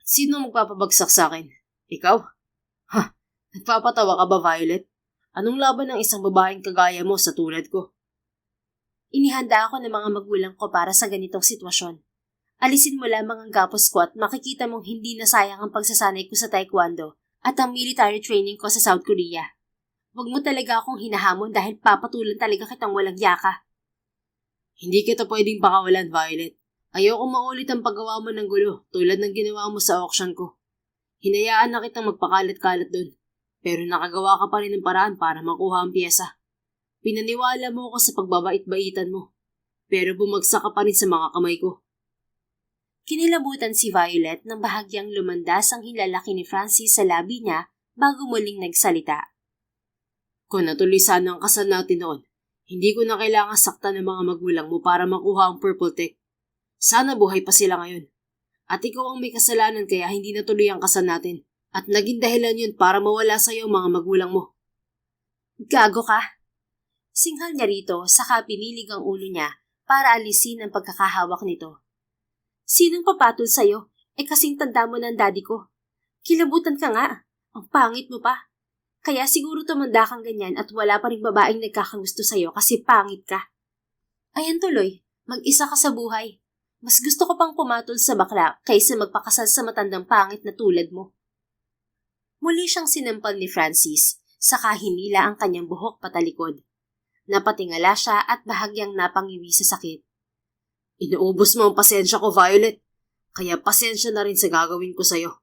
Sino magpapabagsak sa akin? Ikaw? Ha? Nagpapatawa ka ba, Violet? Anong laban ng isang babaeng kagaya mo sa tulad ko? Inihanda ako ng mga magulang ko para sa ganitong sitwasyon. Alisin mo lamang ang gapos ko at makikita mong hindi nasayang ang pagsasanay ko sa taekwondo at ang military training ko sa South Korea. Huwag mo talaga akong hinahamon dahil papatulan talaga kitang walang yaka. Hindi kita pwedeng pakawalan, Violet. Ayoko maulit ang paggawa mo ng gulo tulad ng ginawa mo sa auction ko. Hinayaan na kitang magpakalat-kalat doon. Pero nakagawa ka pa rin ng paraan para makuha ang piyesa. Pinaniwala mo ako sa pagbabait-baitan mo. Pero bumagsak ka pa rin sa mga kamay ko. Kinilabutan si Violet nang bahagyang lumandas ang hilalaki ni Francis sa labi niya bago muling nagsalita. Kung natuloy sana ang kasal natin noon, hindi ko na kailangan saktan ng mga magulang mo para makuha ang Purple Tech. Sana buhay pa sila ngayon. At ikaw ang may kasalanan kaya hindi natuloy ang kasal natin. At naging dahilan yun para mawala sa iyo ang mga magulang mo. Gago ka! Singhal niya rito saka pinilig ang ulo niya para alisin ang pagkakahawak nito. Sinong papatol sa'yo? Kasing tanda mo ng daddy ko. Kilabutan ka nga. Ang pangit mo pa. Kaya siguro tumanda kang ganyan at wala pa ring babaeng nagkakagusto sa'yo kasi pangit ka. Ayan tuloy, mag-isa ka sa buhay. Mas gusto ko pang pumatol sa bakla kaysa magpakasal sa matandang pangit na tulad mo. Muli siyang sinampal ni Francis, saka hinila ang kanyang buhok patalikod. Napatingala siya at bahagyang napangiwi sa sakit. Inuubos mo ang pasensya ko, Violet. Kaya pasensya na rin sa gagawin ko sa'yo.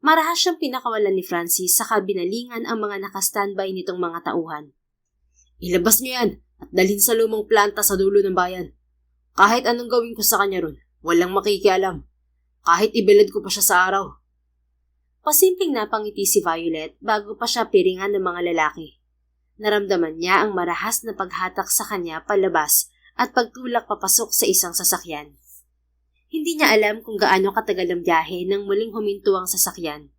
Marahas siyang pinakawalan ni Francis saka binalingan ang mga nakastandby nitong mga tauhan. Ilabas niyo yan at dalhin sa lumang planta sa dulo ng bayan. Kahit anong gawin ko sa kanya ron, walang makikialam. Kahit ibilad ko pa siya sa araw. Pasimpleng napangiti si Violet bago pa siya piringan ng mga lalaki. Naramdaman niya ang marahas na paghatak sa kanya palabas at pagtulak papasok sa isang sasakyan. Hindi niya alam kung gaano katagal ang biyahe nang muling huminto ang sasakyan.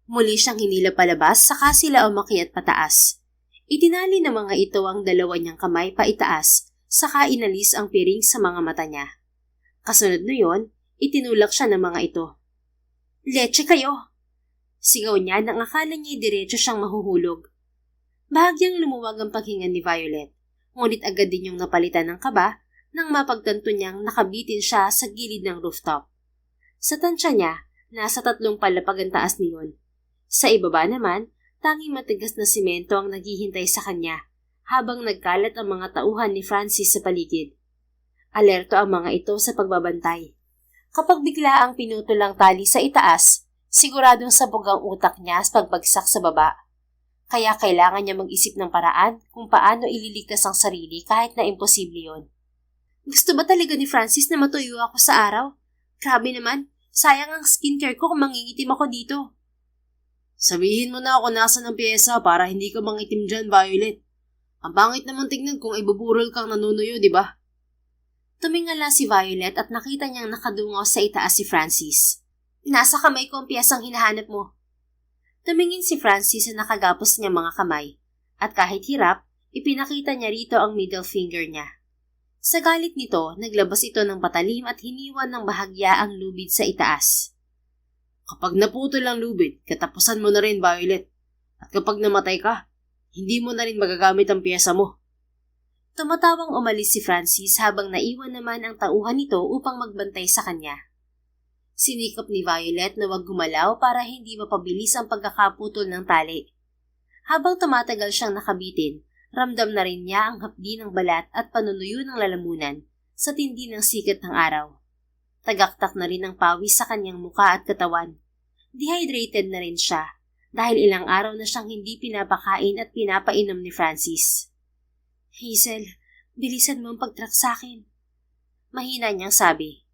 Muli siyang hinila palabas saka sila umakyat pataas. Itinali ng mga ito ang dalawa niyang kamay paitaas saka inalis ang piring sa mga mata niya. Kasunod na yon, itinulak siya ng mga ito. Leche kayo! Sigaw niya nang akala niya diretso siyang mahuhulog. Bahagyang lumuwag ang paghinga ni Violet, ngunit agad din yung napalitan ng kaba nang mapagtanto niyang nakabitin siya sa gilid ng rooftop. Sa tansya niya, nasa 3 palapag ang taas niyon. Sa ibaba naman, tanging matigas na simento ang naghihintay sa kanya habang nagkalat ang mga tauhan ni Francis sa paligid. Alerto ang mga ito sa pagbabantay. Kapag bigla ang pinutulang tali sa itaas, siguradong sabog ang utak niya sa pagbagsak sa baba. Kaya kailangan niya mag-isip ng paraan kung paano ililigtas ang sarili kahit na imposible yon. Gusto ba talaga ni Francis na matuyo ako sa araw? Grabe naman, sayang ang skincare ko kung mangingitim ako dito. Sabihin mo na ako nasa ng pyesa para hindi ka mangitim dyan, Violet. Ang pangit naman tignan kung ibuburol kang nanunuyo, di ba? Tumingala si Violet at nakita niyang nakadungaw sa itaas si Francis. Nasa kamay ko ang piyesang hinahanap mo. Tumingin si Francis sa nakagapos niya mga kamay at kahit hirap, ipinakita niya rito ang middle finger niya. Sa galit nito, naglabas ito ng patalim at hiniwan ng bahagya ang lubid sa itaas. Kapag naputol ang lubid, katapusan mo na rin, Violet. At kapag namatay ka, hindi mo na rin magagamit ang piyesa mo. Tumatawang umalis si Francis habang naiwan naman ang tauhan nito upang magbantay sa kanya. Sinikap ni Violet na wag gumalaw para hindi mapabilis ang pagkakaputol ng tali. Habang tumatagal siyang nakabitin, ramdam na rin niya ang hapdi ng balat at panunuyo ng lalamunan sa tindi ng sikat ng araw. Tagaktak na rin ang pawis sa kanyang muka at katawan. Dehydrated na rin siya dahil ilang araw na siyang hindi pinapakain at pinapainom ni Francis. Hazel, bilisan mo ang pag-track sa akin. Mahina niyang sabi.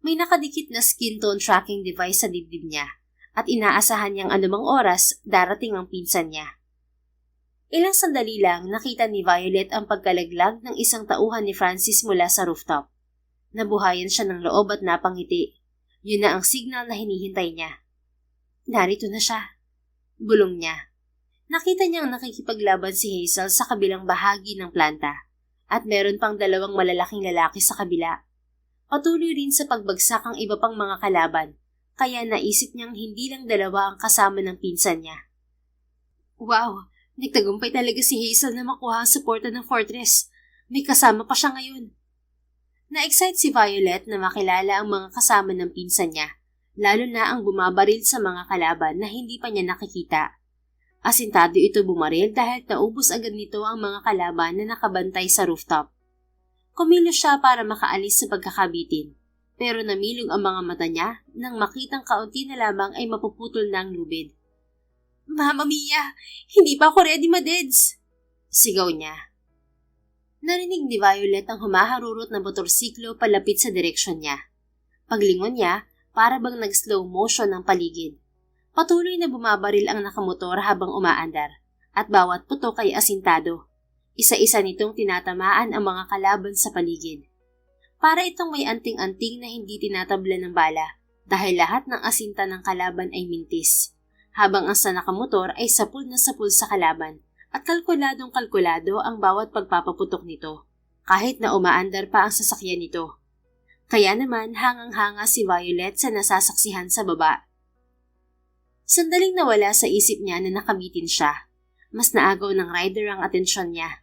May nakadikit na skin tone tracking device sa dibdib niya at inaasahan niyang anumang oras darating ang pinsan niya. Ilang sandali lang nakita ni Violet ang pagkalaglag ng isang tauhan ni Francis mula sa rooftop. Nabuhayan siya ng loob at napangiti. Yun na ang signal na hinihintay niya. Narito na siya. Bulong niya. Nakita niyang nakikipaglaban si Hazel sa kabilang bahagi ng planta at meron pang 2 malalaking lalaki sa kabila. Patuloy rin sa pagbagsak ang iba pang mga kalaban, kaya naisip niyang hindi lang 2 ang kasama ng pinsan niya. Wow, nagtagumpay talaga si Hazel na makuha ang suporta ng Fortress. May kasama pa siya ngayon. Na-excite si Violet na makilala ang mga kasama ng pinsan niya, lalo na ang bumabaril sa mga kalaban na hindi pa niya nakikita. Asintado ito bumaril dahil naubos agad nito ang mga kalaban na nakabantay sa rooftop. Kumilos siya para makaalis sa pagkakabitin, pero namilog ang mga mata niya nang makitang kaunti na lamang ay mapuputol na ang lubid. Mama Mia! Hindi pa ako ready, madeds! Sigaw niya. Narinig ni Violet ang humaharurot na motorsiklo palapit sa direksyon niya. Paglingon niya, para bang nag-slow motion ang paligid. Patuloy na bumabaril ang nakamotor habang umaandar, at bawat putok ay asintado. Isa-isa nitong tinatamaan ang mga kalaban sa paligid. Para itong may anting-anting na hindi tinatabla ng bala dahil lahat ng asinta ng kalaban ay mintis, habang ang sa nakamotor ay sapul na sapul sa kalaban at kalkuladong-kalkulado ang bawat pagpapaputok nito, kahit na umaandar pa ang sasakyan nito. Kaya naman hangang-hanga si Violet sa nasasaksihan sa baba. Sandaling nawala sa isip niya na nakamitin siya. Mas naagaw ng rider ang atensyon niya.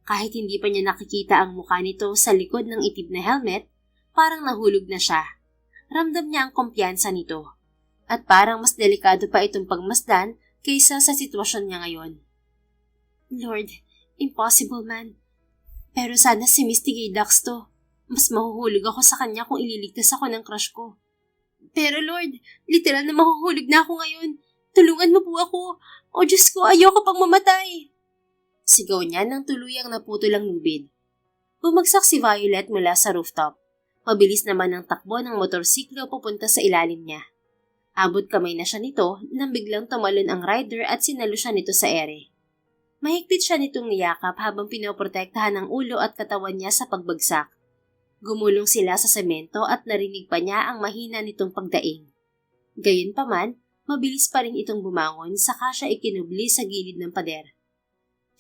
Kahit hindi pa niya nakikita ang mukha nito sa likod ng itim na helmet, parang nahulog na siya. Ramdam niya ang kumpiyansa nito. At parang mas delikado pa itong pagmasdan kaysa sa sitwasyon niya ngayon. Lord, impossible man. Pero sana si Misty Gay Dax to. Mas mahuhulog ako sa kanya kung ililigtas ako ng crush ko. Pero Lord, literal na mahuhulog na ako ngayon. Tulungan mo po ako. O Diyos ko, ayoko pang mamatay. Sigaw niya nang tuluyang naputol ang lubid. Bumagsak si Violet mula sa rooftop. Mabilis naman ang takbo ng motorsiklo pupunta sa ilalim niya. Abot kamay na siya nito nang biglang tumalon ang rider at sinalo siya nito sa ere. Mahigpit siya nitong niyakap habang pinoprotektahan ang ulo at katawan niya sa pagbagsak. Gumulong sila sa semento at narinig pa niya ang mahina nitong pagdaing. Gayunpaman, mabilis pa rin itong bumangon saka siya ikinubli sa gilid ng pader.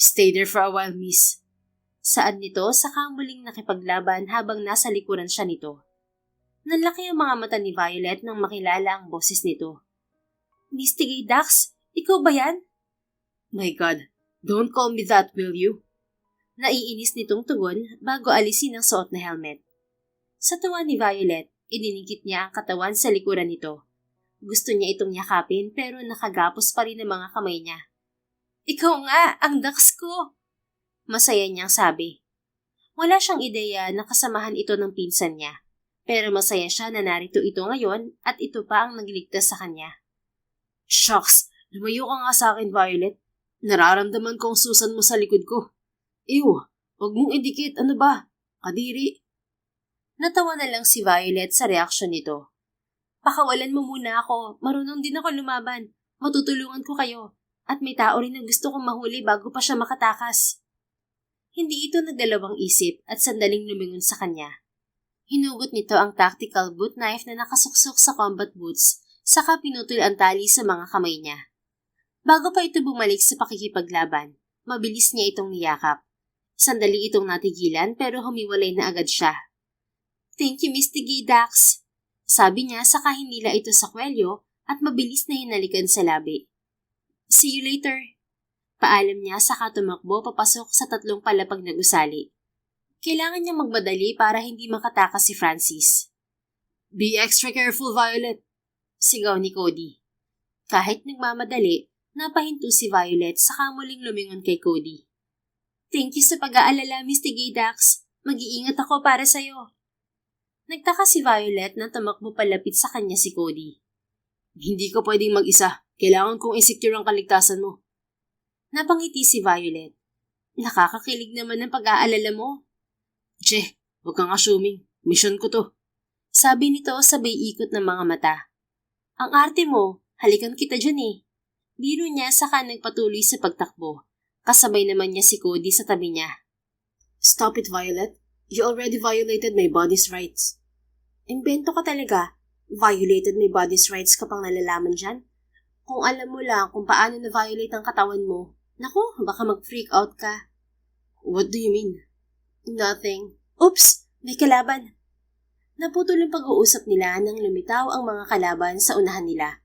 Stay there for a while, miss. Saan nito saka muling nakipaglaban habang nasa likuran siya nito. Nanlaki ang mga mata ni Violet nang makilala ang boses nito. Misty Gay Dax, ikaw ba yan? My God, don't call me that, will you? Naiinis nitong tugon bago alisin ang suot na helmet. Sa tuwa ni Violet, idinikit niya ang katawan sa likuran nito. Gusto niya itong yakapin pero nakagapos pa rin ang mga kamay niya. Ikaw nga, ang Dax ko! Masaya niyang sabi. Wala siyang ideya na kasamahan ito ng pinsan niya, pero masaya siya na narito ito ngayon at ito pa ang nagliligtas sa kanya. Shucks! Lumayo ka nga sa akin, Violet. Nararamdaman ko ang susan mo sa likod ko. Ew! Huwag mong idikit, ano ba? Kadiri! Natawa na lang si Violet sa reaksyon nito. Pakawalan mo muna ako, marunong din ako lumaban. Matutulungan ko kayo. At may tao rin na gusto kong mahuli bago pa siya makatakas. Hindi ito nagdalawang isip at sandaling lumingon sa kanya. Hinugot nito ang tactical boot knife na nakasuksok sa combat boots, saka pinutol ang tali sa mga kamay niya. Bago pa ito bumalik sa pakikipaglaban, mabilis niya itong niyakap. Sandali itong natigilan pero humiwalay na agad siya. Thank you, Misty Gay Dax. Sabi niya saka hinila ito sa kwelyo at mabilis na hinalikan sa labi. See you later. Paalam niya saka tumakbo papasok sa 3 palapag na gusali. Kailangan niyang magmadali para hindi makatakas si Francis. Be extra careful, Violet. Sigaw ni Cody. Kahit nagmamadali, napahinto si Violet saka muling lumingon kay Cody. Thank you sa pag-aalala, Misty Gay Dax. Mag-iingat ako para sa'yo. Nagtaka si Violet nang tumakbo palapit sa kanya si Cody. Hindi ko pwedeng mag-isa. Kailangan kong i-secure ang kaligtasan mo. Napangiti si Violet. Nakakakilig naman ang pag-aalala mo. Che, huwag kang assuming. Mission ko to. Sabi nito sabay ikot ng mga mata. Ang arte mo, halikan kita dyan eh. Biro niya saka nagpatuloy sa pagtakbo. Kasabay naman niya si Cody sa tabi niya. Stop it, Violet. You already violated my body's rights. Imbento ka talaga. Violated my body's rights ka pang nalalaman dyan. Kung alam mo lang kung paano na-violate ang katawan mo, naku, baka mag-freak out ka. What do you mean? Nothing. Oops! May kalaban. Naputol ang pag-uusap nila nang lumitaw ang mga kalaban sa unahan nila.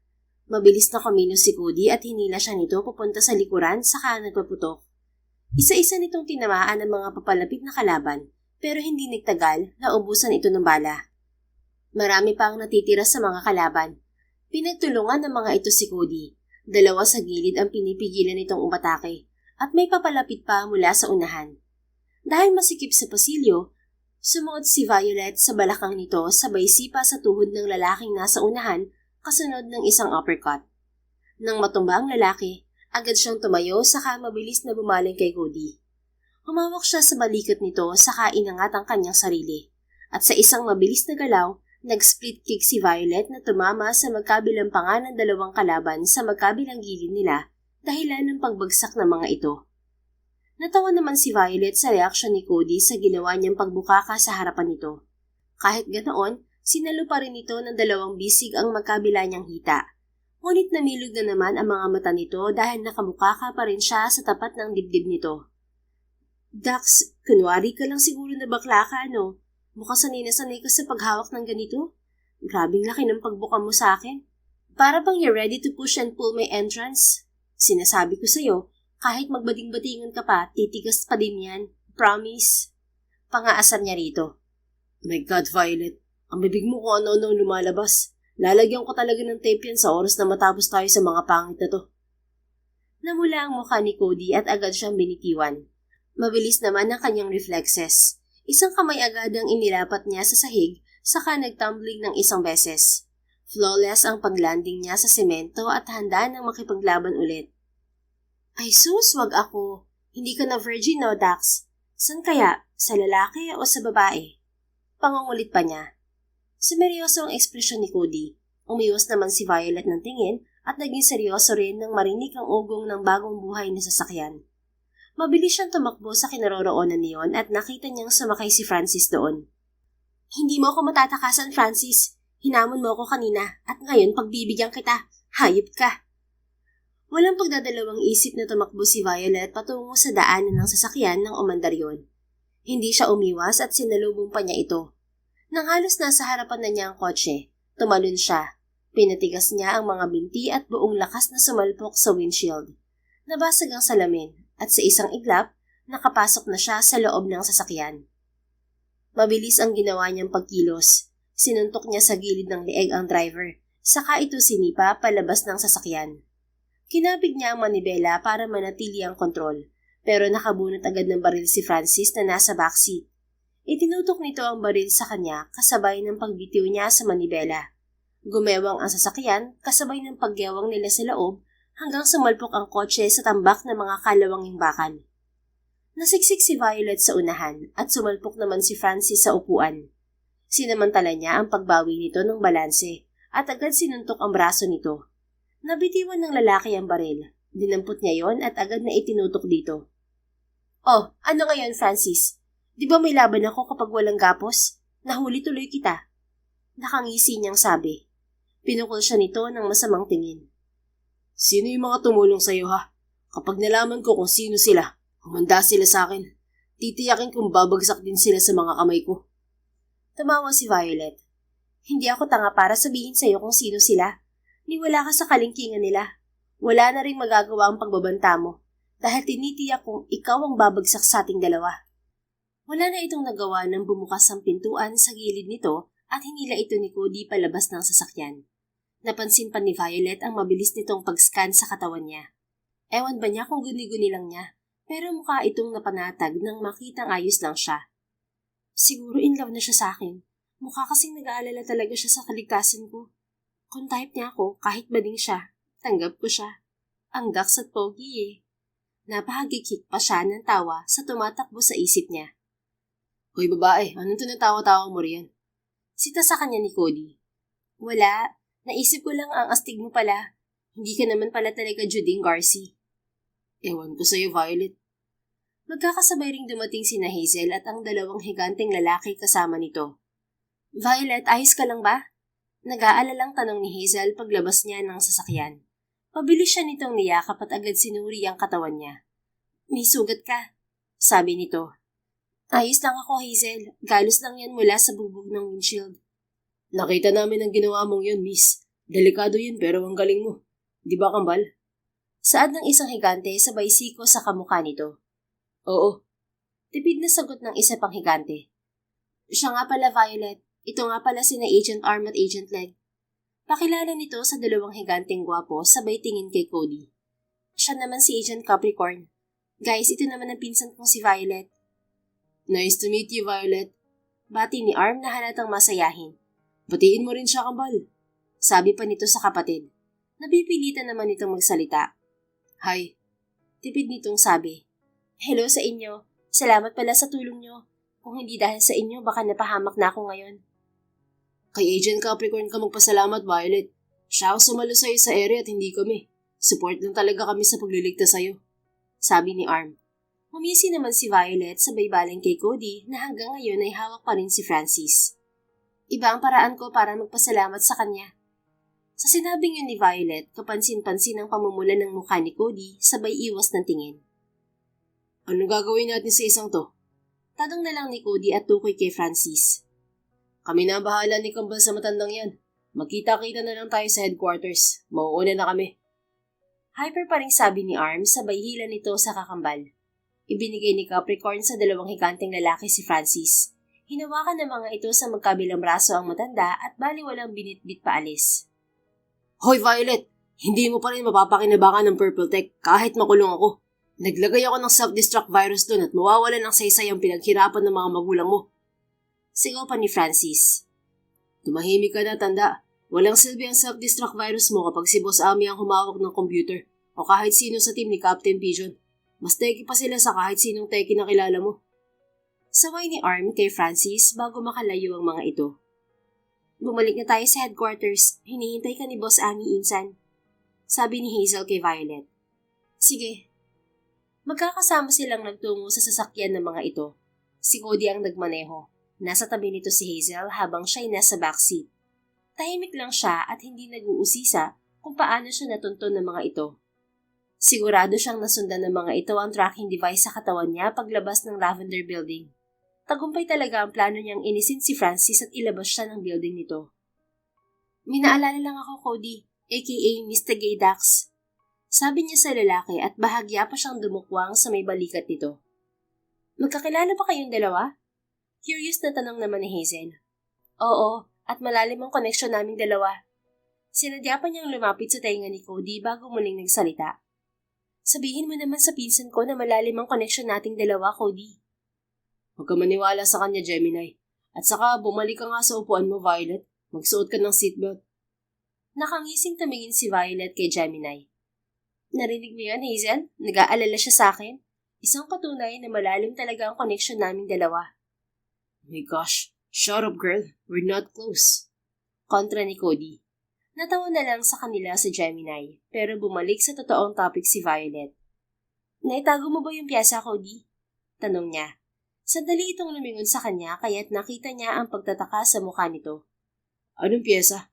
Mabilis na kumilos si Cody at hinila siya nito papunta sa likuran saka nagpaputok. Isa-isa nitong tinamaan ang mga papalapit na kalaban pero hindi nagtagal na ubusan ito ng bala. Marami pa ang natitira sa mga kalaban. Pinagtulungan ng mga ito si Cody. 2 sa gilid ang pinipigilan nitong umatake at may papalapit pa mula sa unahan. Dahil masikip sa pasilyo, Sumuot si Violet sa balakang nito sabay sipa sa tuhod ng lalaking nasa unahan kasunod ng isang uppercut. Nang matumba ang lalaki, agad siyang tumayo saka mabilis na bumaling kay Cody. Humawak siya sa balikat nito saka inangat ang kanyang sarili. At sa isang mabilis na galaw, nag-split kick si Violet na tumama sa magkabilang panga ng dalawang kalaban sa magkabilang gilid nila dahilan ng pagbagsak ng mga ito. Natawa naman si Violet sa reaksyon ni Cody sa ginawa niyang pagbukaka sa harapan nito. Kahit ganoon, sinalo pa rin ito ng dalawang bisig ang magkabila niyang hita. Ngunit namilog na naman ang mga mata nito dahil nakamukaka pa rin siya sa tapat ng dibdib nito. Dax, kunwari ka lang siguro na bakla ka, no? Mukhang sanay ka sa paghawak ng ganito. Grabing laki ng pagbuka mo sa akin. Para bang you're ready to push and pull my entrance? Sinasabi ko sa'yo, kahit magbading-badingan ka pa, titigas pa din yan. Promise. Pangaasar niya rito. My God, Violet. Ang bibig mo kung ano-ano lumalabas. Lalagyan ko talaga ng tape yan sa oras na matapos tayo sa mga pangit na to. Namula ang mukha ni Cody at agad siyang binitiwan. Mabilis naman ang kanyang reflexes. Isang kamay agad ang inilapat niya sa sahig, saka nagtumbling ng isang beses. Flawless ang paglanding niya sa semento at handa nang makipaglaban ulit. Ay sus, wag ako. Hindi ka na virgin, no, Dax? San kaya? Sa lalaki o sa babae? Pangungulit pa niya. Sumeryoso ang ekspresyon ni Cody. Umiwas naman si Violet ng tingin at naging seryoso rin nang marinig ang ugong ng bagong buhay na sasakyan. Mabilis siyang tumakbo sa kinaroroonan niyon at nakita niyang sumakay si Francis doon. Hindi mo ako matatakasan, Francis. Hinamon mo ako kanina at ngayon pagbibigyan kita. Hayop ka. Walang pagdadalawang isip na tumakbo si Violet patungo sa daanan ng sasakyan ng umandaryon. Hindi siya umiwas at sinalubong pa niya ito. Nang halos nasa harapan na niya ang kotse, tumalon siya. Pinatigas niya ang mga binti at buong lakas na sumalpok sa windshield. Nabasag ang salamin at sa isang iglap, nakapasok na siya sa loob ng sasakyan. Mabilis ang ginawa niyang pagkilos. Sinuntok niya sa gilid ng leeg ang driver, saka ito sinipa palabas ng sasakyan. Kinabig niya ang manibela para manatili ang kontrol, pero nakabunot agad ng baril si Francis na nasa backseat. Itinutok nito ang baril sa kanya kasabay ng pagbitiw niya sa manibela. Gumewang ang sasakyan kasabay ng paggewang nila sa loob hanggang sumalpok ang kotse sa tambak ng mga kalawang imbakan. Nasiksik si Violet sa unahan at sumalpok naman si Francis sa upuan. Sinamantala niya ang pagbawi nito ng balanse at agad sinuntok ang braso nito. Nabitiwan ng lalaki ang baril. Dinampot niya yon at agad na itinutok dito. Oh, ano ngayon, Francis? Di ba may laban ako kapag walang gapos? Nahuli tuloy kita. Nakangisi niyang sabi. Pinukol siya nito ng masamang tingin. Sino yung mga tumulong sa'yo, ha? Kapag nalaman ko kung sino sila, humanda sila sa akin. Titiyakin kong babagsak din sila sa mga kamay ko. Tumawa si Violet. Hindi ako tanga para sabihin sa'yo kung sino sila. Niwala ka sa kalingkingan nila. Wala na rin magagawa ang pagbabanta mo dahil tinitiyak kong ikaw ang babagsak sa ating dalawa. Wala na itong nagawa nang bumukas ang pintuan sa gilid nito at hinila ito ni Cody palabas ng sasakyan. Napansin pa ni Violet ang mabilis nitong pag-scan sa katawan niya. Ewan ba niya kung guni-guni lang niya, pero mukha itong napanatag nang makitang ayos lang siya. Siguro in love na siya sa akin. Mukha kasing nag-aalala talaga siya sa kaligtasan ko. Kung type niya ako, kahit bading siya, tanggap ko siya. Ang Dax at pogi eh. Napahagikik pa siya ng tawa sa tumatakbo sa isip niya. Hoy babae, anong tinatawa-tawa mo riyan? Sita sa kanya ni Cody. Wala. Naisip ko lang ang astig mo pala. Hindi ka naman pala talaga Juding Garci. Ewan ko sa'yo, Violet. Magkakasabay ring dumating sina Hazel at ang dalawang higanteng lalaki kasama nito. Violet, ayos ka lang ba? Nag-aalalang tanong ni Hazel paglabas niya ng sasakyan. Pabilis siya nitong niyakap at agad sinuri ang katawan niya. May sugat ka, sabi nito. Ayos lang ako, Hazel. Galos lang yan mula sa bubog ng windshield. Nakita namin ang ginawa mong yun, miss. Delikado yun pero ang galing mo. Di ba, kambal? Saad ng isang higante sabay siko sa kamukha nito. Oo. Tipid na sagot ng isa pang higante. Siya nga pala, Violet. Ito nga pala sina Agent Arm at Agent Leg. Pakilala nito sa dalawang higanteng gwapo sabay tingin kay Cody. Siya naman si Agent Capricorn. Guys, ito naman ang pinsan kong si Violet. Nice to meet you, Violet. Bati ni Arm na halatang masayahin. Batiin mo rin siya, Kambal. Sabi pa nito sa kapatid. Napipilitan naman itong magsalita. Hi. Tipid nitong sabi. Hello sa inyo. Salamat pala sa tulong nyo. Kung hindi dahil sa inyo, baka napahamak na ako ngayon. Kay Agent Capricorn ka magpasalamat, Violet. Siya ang sumalo sa'yo sa area at hindi kami. Support lang talaga kami sa pagliligtas sa'yo. Sabi ni Arm. Humisi naman si Violet sa baybaling kay Cody na hanggang ngayon ay hawak pa rin si Francis. Iba ang paraan ko para magpasalamat sa kanya. Sa sinabing yun ni Violet, kapansin-pansin ang pamumula ng mukha ni Cody sabay iwas ng tingin. Anong gagawin natin sa isang to? Tanong na lang ni Cody at tukoy kay Francis. Kami na ang bahala ni Kambal sa matandang yan. Magkita-kita na lang tayo sa headquarters. Mauuna na kami. Hyper pa rin sabi ni Arm sabay hila nito sa kakambal. Ibinigay ni Capricorn sa dalawang higanting lalaki si Francis. Hinawakan ng mga ito sa magkabilang braso ang matanda at baliwalang binitbit paalis. Hoy Violet! Hindi mo pa rin mapapakinabangan ng Purple Tech kahit makulong ako. Naglagay ako ng self-destruct virus doon at mawawalan ng saysay ang pinaghirapan ng mga magulang mo. Sigaw pa ni Francis. Tumahimik ka na, tanda. Walang silbi ang self-destruct virus mo kapag si Boss Ami ang humawak ng computer o kahit sino sa team ni Captain Pigeon. Mas teki pa sila sa kahit sinong teki na kilala mo. Saway ni Arm kay Francis bago makalayo ang mga ito. Bumalik na tayo sa headquarters. Hinihintay ka ni Boss Ami, Insan. Sabi ni Hazel kay Violet. Sige. Magkakasama silang nagtungo sa sasakyan ng mga ito. Si Cody ang nagmaneho. Nasa tabi nito si Hazel habang siya'y nasa backseat. Tahimik lang siya at hindi nag-uusisa kung paano siya natunton ng mga ito. Sigurado siyang nasundan ng mga ito ang tracking device sa katawan niya paglabas ng Lavender Building. Tagumpay talaga ang plano niyang inisin si Francis at ilabas siya ng building nito. May naalala lang ako, Cody, aka Mr. Gaydax. Sabi niya sa lalaki at bahagya pa siyang dumukwang sa may balikat nito. Magkakilala ba kayong dalawa? Curious na tanong naman ni Hazel. Oo, at malalim ang koneksyon naming dalawa. Sinadya pa niyang lumapit sa tainga ni Cody bago muling nagsalita. Sabihin mo naman sa pinsan ko na malalim ang koneksyon nating dalawa, Cody. Huwag ka maniwala sa kanya, Gemini. At saka bumalik ka nga sa upuan mo, Violet. Magsuot ka ng seatbelt. Nakangising tumingin si Violet kay Gemini. Narinig mo yan, Hazel? Nag-aalala siya sa akin? Isang patunay na malalim talaga ang koneksyon naming dalawa. My gosh, shut up girl. We're not close. Kontra ni Cody. Natawa na lang sa kanila si Gemini, pero bumalik sa totoong topic si Violet. Naitago mo ba yung piyesa, Cody? Tanong niya. Sandali itong lumingon sa kanya kaya't nakita niya ang pagtataka sa mukha nito. Anong piyesa?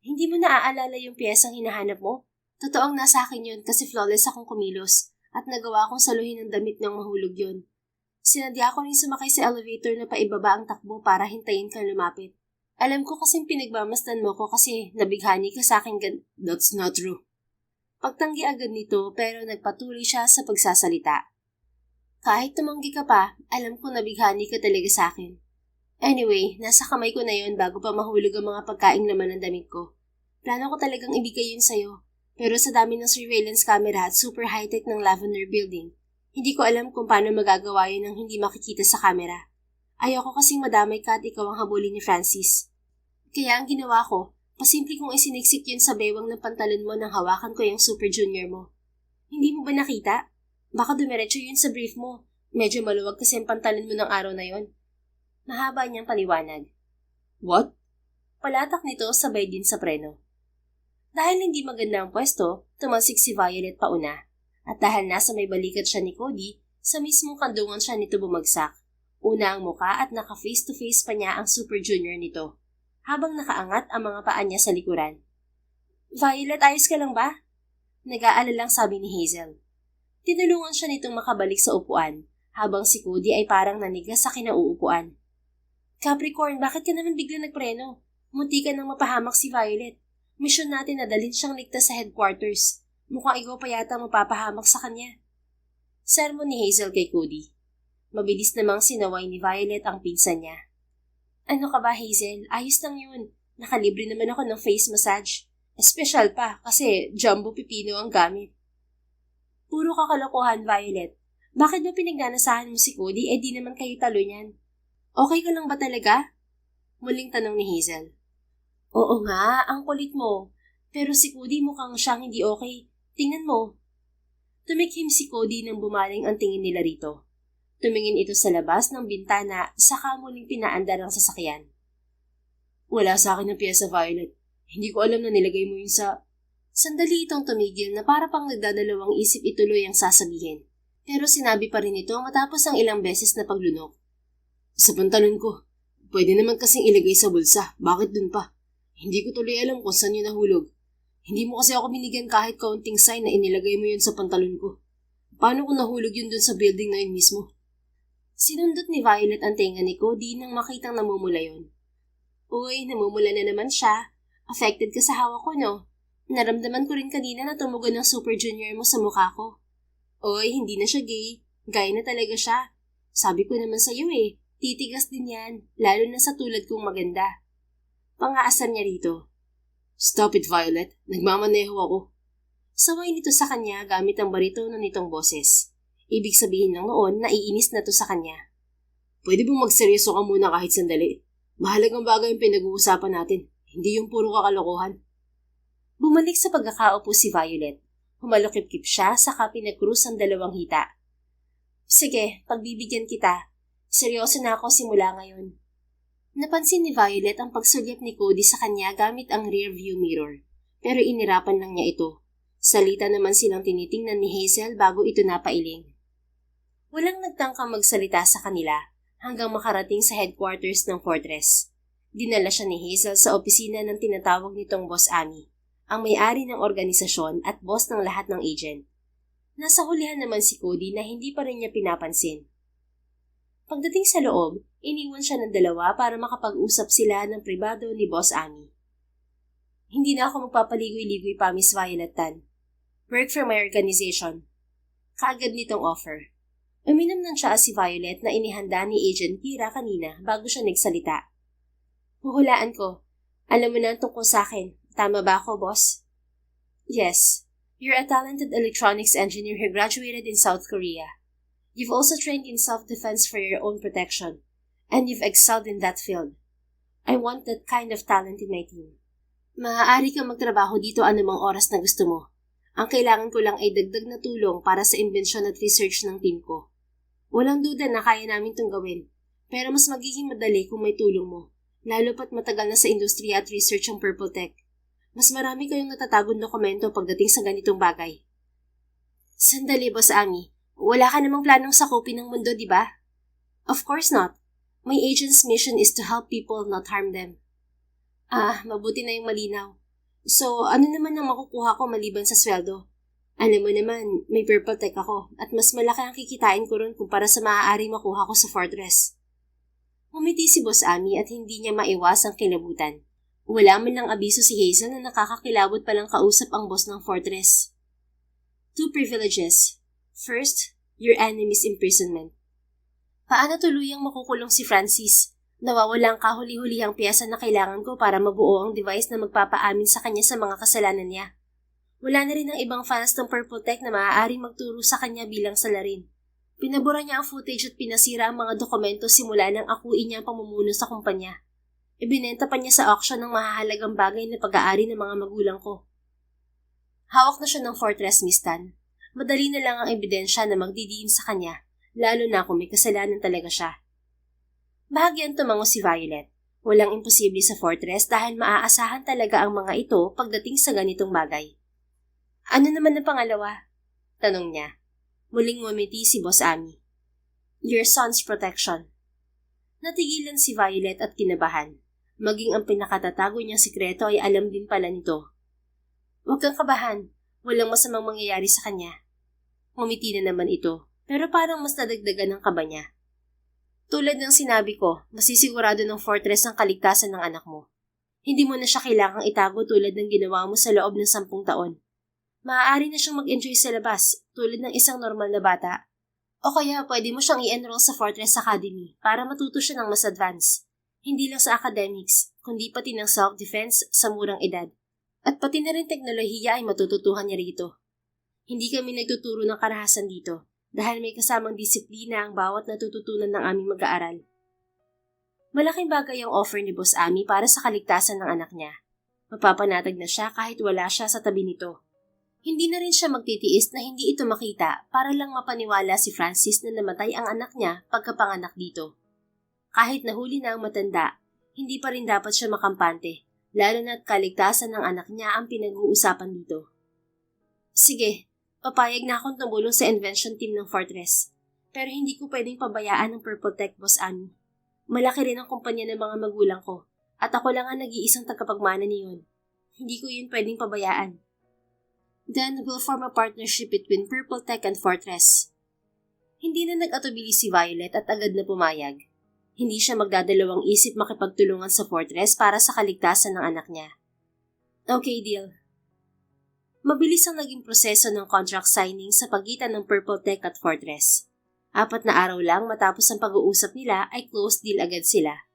Hindi mo naaalala yung piyesang hinahanap mo? Totoong nasa akin yun kasi flawless akong kumilos at nagawa kong saluhin ng damit ng mahulog yun. Sinadya ko rin sumakay sa elevator na paibaba ang takbo para hintayin kang lumapit. Alam ko kasing pinagmamasdan mo ko kasi nabighani ka sa akin That's not true. Pagtanggi agad nito pero nagpatuloy siya sa pagsasalita. Kahit tumanggi ka pa, alam ko nabighani ka talaga sa akin. Anyway, nasa kamay ko na yon bago pa mahulog ang mga pagkaing laman ng damit ko. Plano ko talagang ibigay yun sa'yo. Pero sa dami ng surveillance camera at super high-tech ng Lavender Building, hindi ko alam kung paano magagawa yun ng hindi makikita sa camera. Ayoko kasing madamay ka at ikaw ang habulin ni Francis. Kaya ang ginawa ko, pasimple kong isiniksik yun sa bewang ng pantalon mo nang hawakan ko yung Super Junior mo. Hindi mo ba nakita? Baka dumiretso yun sa brief mo. Medyo maluwag kasi ang pantalon mo ng araw na yon. Mahaba niyang paliwanag. What? Palatak nito sabay din sa preno. Dahil hindi maganda ang pwesto, tumalsik si Violet pauna. At dahil nasa may balikat siya ni Cody, sa mismong kandungan siya nito bumagsak. Una ang muka at naka-face-to-face pa niya ang Super Junior nito, habang nakaangat ang mga paa niya sa likuran. Violet, ayos ka lang ba? Nag-aalalang sabi ni Hazel. Tinulungan siya nitong makabalik sa upuan, habang si Cody ay parang nanigas sa kinauupuan. Capricorn, bakit ka naman bigla nagpreno? Munti ka nang mapahamak si Violet. Misyon natin na dalhin siyang ligtas sa headquarters. Mukhang ikaw pa yata mapapahamak sa kanya. Sermon ni Hazel kay Cody. Mabilis namang sinaway ni Violet ang pinsan niya. Ano ka ba, Hazel? Ayos lang yun. Nakalibre naman ako ng face massage. Espesyal pa kasi jumbo pipino ang gamit. Puro kakalokohan, Violet. Bakit ba pinagnanasahan mo si Cody? Eh di naman kayo talo niyan. Okay ka lang ba talaga? Muling tanong ni Hazel. Oo nga, ang kulit mo. Pero si Cody mukhang siyang hindi okay. Tingnan mo. Tumikhim si Cody nang bumaling ang tingin nila rito. Tumingin ito sa labas ng bintana saka muling pinaandar ang sasakyan. Wala sa akin ng piyesa, Violet. Hindi ko alam na nilagay mo yun sa... Sandali itong tumigil na para pang nagdadalawang isip ituloy ang sasabihin. Pero sinabi pa rin ito matapos ang ilang beses na paglunok. Sa pantalon ko. Pwede naman kasing ilagay sa bulsa. Bakit dun pa? Hindi ko tuloy alam kung saan yun nahulog. Hindi mo kasi ako binigyan kahit kaunting sign na inilagay mo yun sa pantalon ko. Paano kung nahulog yun dun sa building na yun mismo? Sinundot ni Violet ang tenga ni Cody nang makitang namumula yun. Uy, namumula na naman siya. Affected ka sa hawak ko, no? Naramdaman ko rin kanina na tumugon ng Super Junior mo sa mukha ko. Uy, hindi na siya gay. Gay na talaga siya. Sabi ko naman sa'yo titigas din yan, lalo na sa tulad kong maganda. Pangaasar niya rito. Stop it, Violet. Nagmamaneho ako. Saway nito sa kanya gamit ang baritono nitong boses. Ibig sabihin lang noon, naiinis na to sa kanya. Pwede bang magseryoso ka muna kahit sandali? Mahalagang bagay yung pinag-uusapan natin, hindi yung puro kakalokohan. Bumalik sa pagkakaupo si Violet. Humalukip-kip siya saka pinag-cruise ang dalawang hita. Sige, pagbibigyan kita. Seryoso na ako simula ngayon. Napansin ni Violet ang pagsulyap ni Cody sa kanya gamit ang rear view mirror. Pero inirapan lang niya ito. Salita naman silang tinitingnan ni Hazel bago ito napailing. Walang nagtangkang magsalita sa kanila hanggang makarating sa headquarters ng Fortress. Dinala siya ni Hazel sa opisina ng tinatawag nitong Boss Ami, ang may-ari ng organisasyon at boss ng lahat ng agent. Nasa hulihan naman si Cody na hindi pa rin niya pinapansin. Pagdating sa loob, iniwan siya ng dalawa para makapag-usap sila ng pribado ni Boss Ami. Hindi na ako magpapaligoy-ligoy pa, Miss Violet Tan. Work for my organization. Kaagad nitong offer. Uminom ng tsaa si Violet na inihanda ni Agent Kira kanina bago siya nagsalita. Huhulaan ko. Alam mo na ang tungkol sa akin. Tama ba ako, boss? Yes. You're a talented electronics engineer who graduated in South Korea. You've also trained in self-defense for your own protection, and you've excelled in that field. I want that kind of talent in my team. Maaari kang magtrabaho dito anumang oras na gusto mo. Ang kailangan ko lang ay dagdag na tulong para sa imbensyon at research ng team ko. Walang duda na kaya namin itong gawin, pero mas magiging madali kung may tulong mo, lalo pat matagal na sa industriya at research ang Purple Tech. Mas marami kayong natatagong dokumento pagdating sa ganitong bagay. Sandali, Boss Ami. Wala ka namang planong sakupin ng mundo, di ba? Of course not. My agent's mission is to help people, not harm them. Mabuti na yung malinaw. So, ano naman ang makukuha ko maliban sa sweldo? Alam mo naman, may Purple Tech ako at mas malaki ang kikitain ko ron kumpara sa maaari makuha ko sa Fortress. Ngumiti si Boss Ami at hindi niya maiwasang kilabutan. Wala man lang abiso si Hazel na nakakakilabot palang kausap ang boss ng Fortress. 2 privileges. First, your enemy's imprisonment. Paano tuluyang makukulong si Francis? Nawawala ang kahuli-hulihang piyesa na kailangan ko para mabuo ang device na magpapaamin sa kanya sa mga kasalanan niya. Wala na rin ang ibang fans ng Purple Tech na maaaring magturo sa kanya bilang salarin. Pinabura niya ang footage at pinasira ang mga dokumento simula nang akuin niya ang pamumuno sa kumpanya. Ibinenta pa niya sa auction ng mahahalagang bagay na pag-aari ng mga magulang ko. Hawak na siya ng Fortress, Miss Tan. Madali na lang ang ebidensya na magdidiin sa kanya, lalo na kung may kasalanan talaga siya. Bahagyan tumango si Violet. Walang imposible sa Fortress dahil maaasahan talaga ang mga ito pagdating sa ganitong bagay. Ano naman ang pangalawa? Tanong niya. Muling ngumiti si Boss Ami. Your son's protection. Natigilan si Violet at kinabahan. Maging ang pinakatatago niyang sikreto ay alam din pala nito. Huwag kang kabahan. Walang masamang mangyayari sa kanya. Ngumiti na naman ito, pero parang mas nadagdagan ang kaba niya. Tulad ng sinabi ko, masisigurado ng Fortress ang kaligtasan ng anak mo. Hindi mo na siya kailangang itago tulad ng ginawa mo sa loob ng 10 taon. Maaari na siyang mag-enjoy sa labas, tulad ng isang normal na bata. O kaya pwede mo siyang i-enroll sa Fortress Academy para matuto siya ng mas advance. Hindi lang sa academics, kundi pati ng self-defense sa murang edad. At pati na rin teknolohiya ay matututuhan niya rito. Hindi kami nagtuturo ng karahasan dito dahil may kasamang disiplina ang bawat natututunan ng aming mag-aaral. Malaking bagay ang offer ni Boss Ami para sa kaligtasan ng anak niya. Mapapanatag na siya kahit wala siya sa tabi nito. Hindi na rin siya magtitiis na hindi ito makita para lang mapaniwala si Francis na namatay ang anak niya pagkapanganak dito. Kahit nahuli na ang matanda, hindi pa rin dapat siya makampante, lalo na't kaligtasan ng anak niya ang pinag-uusapan dito. Sige, papayag na akong tumulong sa invention team ng Fortress, pero hindi ko pwedeng pabayaan ang Purple Tech, Boss Ami. Malaki rin ang kumpanya ng mga magulang ko, at ako lang ang nag-iisang tagapagmana niyon. Hindi ko yun pwedeng pabayaan. Then we'll form a partnership between Purple Tech and Fortress. Hindi na nag-atubili si Violet at agad na pumayag. Hindi siya magdadalawang isip makipagtulungan sa Fortress para sa kaligtasan ng anak niya. Okay, deal. Mabilis ang naging proseso ng contract signing sa pagitan ng Purple Tech at Fortress. 4 na araw lang matapos ang pag-uusap nila ay closed deal agad sila.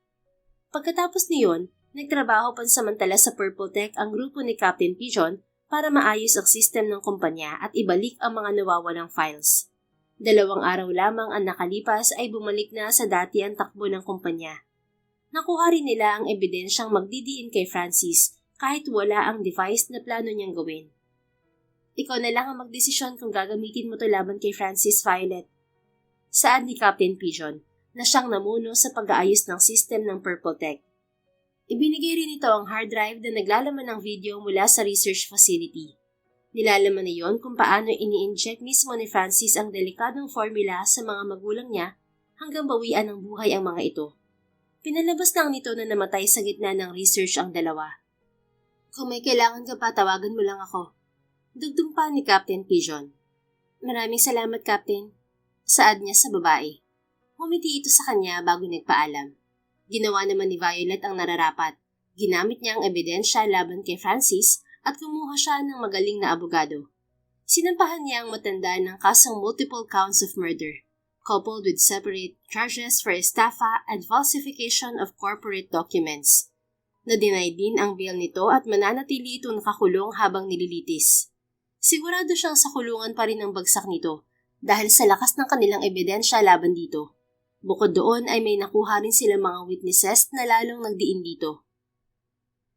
Pagkatapos niyon, nagtrabaho pansamantala sa Purple Tech ang grupo ni Captain Pigeon para maayos ang sistem ng kumpanya at ibalik ang mga nawawalang files. 2 araw lamang ang nakalipas ay bumalik na sa dati ang takbo ng kumpanya. Nakuha rin nila ang ebidensyang magdidiin kay Francis kahit wala ang device na plano niyang gawin. Ikaw na lang ang magdesisyon kung gagamitin mo to laban kay Francis, Violet. Saad ni Captain Pigeon na siyang namuno sa pag-aayos ng system ng Purple Tech. Ibinigay rin ito ang hard drive na naglalaman ng video mula sa research facility. Nilalaman na yon kung paano ini-inject mismo ni Francis ang delikadong formula sa mga magulang niya hanggang bawian ng buhay ang mga ito. Pinalabas lang nito na namatay sa gitna ng research ang dalawa. Kung may kailangan ka pa, tawagan mo lang ako. Dugtong pa ni Captain Pigeon. Maraming salamat, Captain. Saad niya sa babae. Humiti ito sa kanya bago nagpaalam. Ginawa naman ni Violet ang nararapat. Ginamit niya ang ebidensya laban kay Francis at kumuha siya ng magaling na abogado. Sinampahan niya ang matanda ng kasong multiple counts of murder, coupled with separate charges for estafa and falsification of corporate documents. Na-deny din ang bail nito at mananatili ito nakakulong habang nililitis. Sigurado siyang sa kulungan pa rin ang bagsak nito dahil sa lakas ng kanilang ebidensya laban dito. Bukod doon ay may nakuha rin sila mga witnesses na lalong nagdiin dito.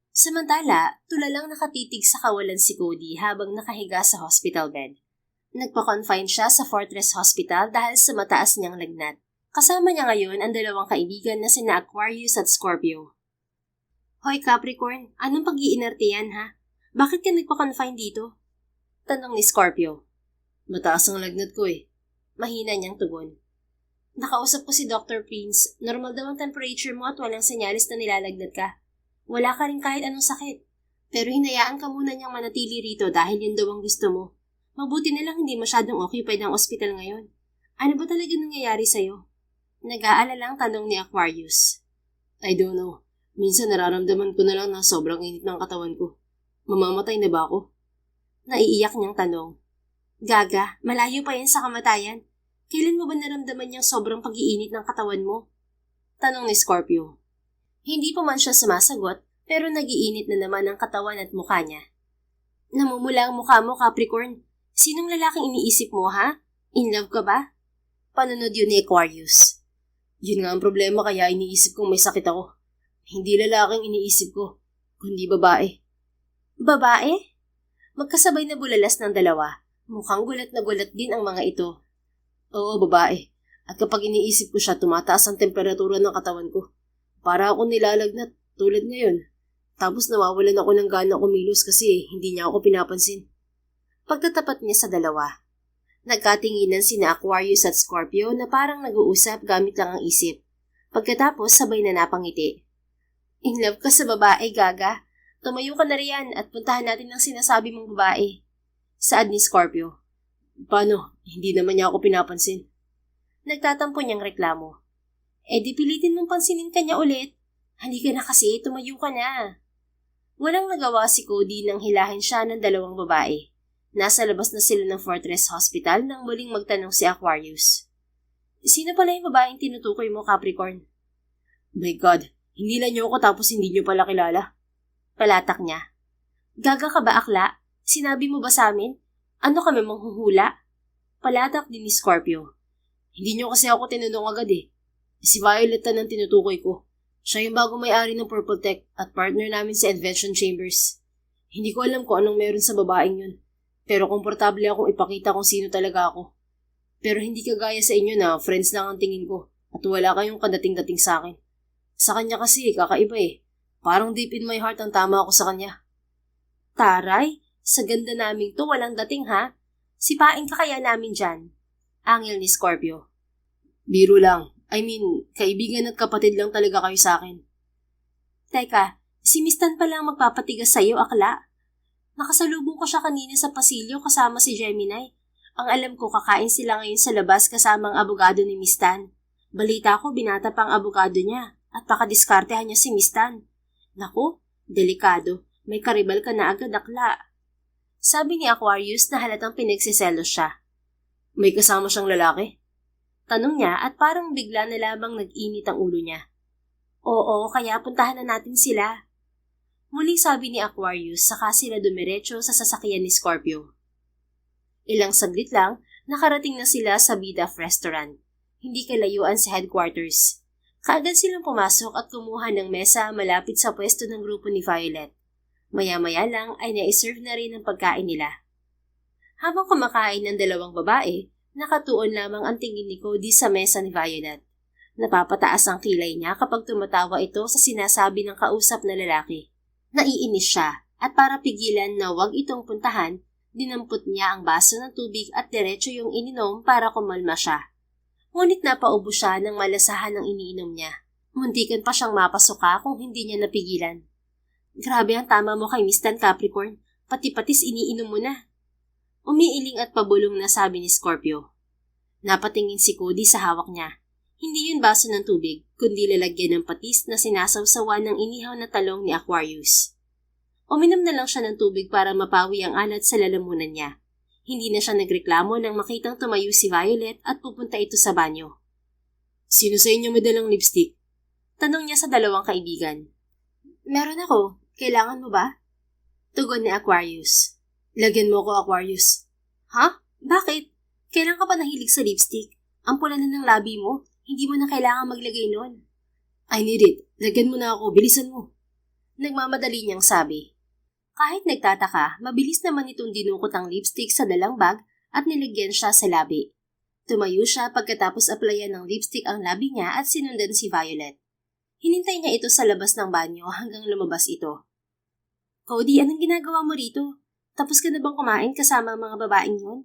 Samantala, tulalang nakatitig sa kawalan si Cody habang nakahiga sa hospital bed. Nagpa-confine siya sa Fortress Hospital dahil sa mataas niyang lagnat. Kasama niya ngayon ang 2 kaibigan na sina Aquarius at Scorpio. Hoy Capricorn, anong pag-iinarte ha? Bakit ka nagpa-confine dito? Tanong ni Scorpio. Mataas ang lagnat ko Mahina niyang tugon. Nakausap ko si Dr. Prince. Normal daw ang temperature mo at walang senyalis na nilalagnat ka. Wala ka rin kahit anong sakit. Pero hinayaan ka muna niyang manatili rito dahil yun daw ang gusto mo. Mabuti na lang hindi masyadong occupied ang ospital ngayon. Ano ba talaga nangyayari sa'yo? Nag-aalala ang tanong ni Aquarius. I don't know. Minsan nararamdaman ko na lang na sobrang init ng katawan ko. Mamamatay na ba ako? Naiiyak niyang tanong. Gaga, malayo pa yan sa kamatayan. Kailan mo ba naramdaman niyang sobrang pag-iinit ng katawan mo? Tanong ni Scorpio. Hindi pa man siya sumasagot, pero nag-iinit na naman ang katawan at mukha niya. Namumula ang mukha mo, Capricorn. Sinong lalaking iniisip mo, ha? In love ka ba? Panunod yun ni Aquarius. Yun nga ang problema kaya iniisip kong may sakit ako. Hindi lalaking iniisip ko, kundi babae. Babae? Magkasabay na bulalas ng dalawa. Mukhang gulat na gulat din ang mga ito. Oo, babae. At kapag iniisip ko siya, tumataas ang temperatura ng katawan ko. Para ako nilalagnat, tulad ngayon. Tapos nawawalan ako ng gana kumilos kasi hindi niya ako pinapansin. Pagtatapat niya sa dalawa, nagkatinginan sina Aquarius at Scorpio na parang nag-uusap gamit lang ang isip. Pagkatapos sabay na napangiti. In love ka sa babae, Gaga. Tumayo ka na riyan at puntahan natin ang sinasabi mong babae. Saad ni Scorpio. Paano? Hindi naman niya ako pinapansin. Nagtatampo niyang reklamo. Di pilitin mong pansinin ka niya ulit. Halika na kasi, tumayo ka na. Walang nagawa si Cody nang hilahin siya ng 2 babae. Nasa labas na sila ng Fortress Hospital nang muling magtanong si Aquarius. Sino pala yung babaeng tinutukoy mo, Capricorn? My God, hindi lang niyo ako tapos hindi niyo pala kilala. Palatak niya. Gaga ka ba, akla? Sinabi mo ba sa amin? Ano kami manghuhula? Palatak din ni Scorpio. Hindi niyo kasi ako tinanong agad Si Violet ang tinutukoy ko. Siya yung bagong may-ari ng Purple Tech at partner namin sa Invention Chambers. Hindi ko alam kung anong meron sa babaeng yun. Pero komportable akong ipakita kung sino talaga ako. Pero hindi kagaya sa inyo na friends lang ang tingin ko at wala kayong kadating-dating sa akin. Sa kanya kasi kakaiba eh. Parang deep in my heart ang tama ako sa kanya. Taray, sa ganda naming to walang dating ha? Sipain ka kaya namin dyan. Angel ni Scorpio. Biro lang. I mean, kaibigan at kapatid lang talaga kayo sa akin. Teka, si Mistan pa lang magpapatigas sa'yo, akla. Nakasalubong ko siya kanina sa pasilyo kasama si Gemini. Ang alam ko kakain sila ngayon sa labas kasama ang abogado ni Mistan. Balita ko binata pa ang abogado niya at pakadiskartehan niya si Mistan. Naku, delikado. May karibal ka na agad, akla. Sabi ni Aquarius na halatang pinagsiselos siya. May kasama siyang lalaki? Tanong niya at parang bigla na lamang nag-init ang ulo niya. Oo, kaya puntahan na natin sila. Muling sabi ni Aquarius saka sila dumiretso sa sasakyan ni Scorpio. Ilang saglit lang, nakarating na sila sa Bidaf Restaurant. Hindi kalayuan sa headquarters. Kaagad silang pumasok at kumuha ng mesa malapit sa pwesto ng grupo ni Violet. Maya-maya lang ay naiserve na rin ang pagkain nila. Habang kumakain ng dalawang babae, nakatuon lamang ang tingin ni Cody sa mesa ni Violet. Napapataas ang kilay niya kapag tumatawa ito sa sinasabi ng kausap na lalaki. Naiinis siya at para pigilan na huwag itong puntahan, dinampot niya ang baso ng tubig at diretso yung ininom para kumalma siya. Ngunit napaubo siya ng malasahan ng iniinom niya. Muntikan pa siyang mapasuka kung hindi niya napigilan. Grabe ang tama mo kay Miss Tan Capricorn, pati-patis iniinom mo na. Umiiling at pabulong na sabi ni Scorpio. Napatingin si Cody sa hawak niya. Hindi yun baso ng tubig, kundi lalagyan ng patis na sinasawsawan ng inihaw na talong ni Aquarius. Uminom na lang siya ng tubig para mapawi ang alat sa lalamunan niya. Hindi na siya nagreklamo nang makitang tumayo si Violet at pupunta ito sa banyo. Sino sa inyo may dalang lipstick? Tanong niya sa dalawang kaibigan. Meron ako. Kailangan mo ba? Tugon ni Aquarius. Lagyan mo ko, Aquarius. Ha? Bakit? Kailan ka pa nahilig sa lipstick? Ang pula na ng labi mo. Hindi mo na kailangan maglagay nun. I need it. Lagyan mo na ako. Bilisan mo. Nagmamadali niyang sabi. Kahit nagtataka, mabilis naman itong dinukot ang lipstick sa dalang bag at nilagyan siya sa labi. Tumayo siya pagkatapos applyan ng lipstick ang labi niya at sinundan si Violet. Hinintay niya ito sa labas ng banyo hanggang lumabas ito. Cody, anong ginagawa mo rito? Tapos ka na bang kumain kasama ang mga babaeng yun?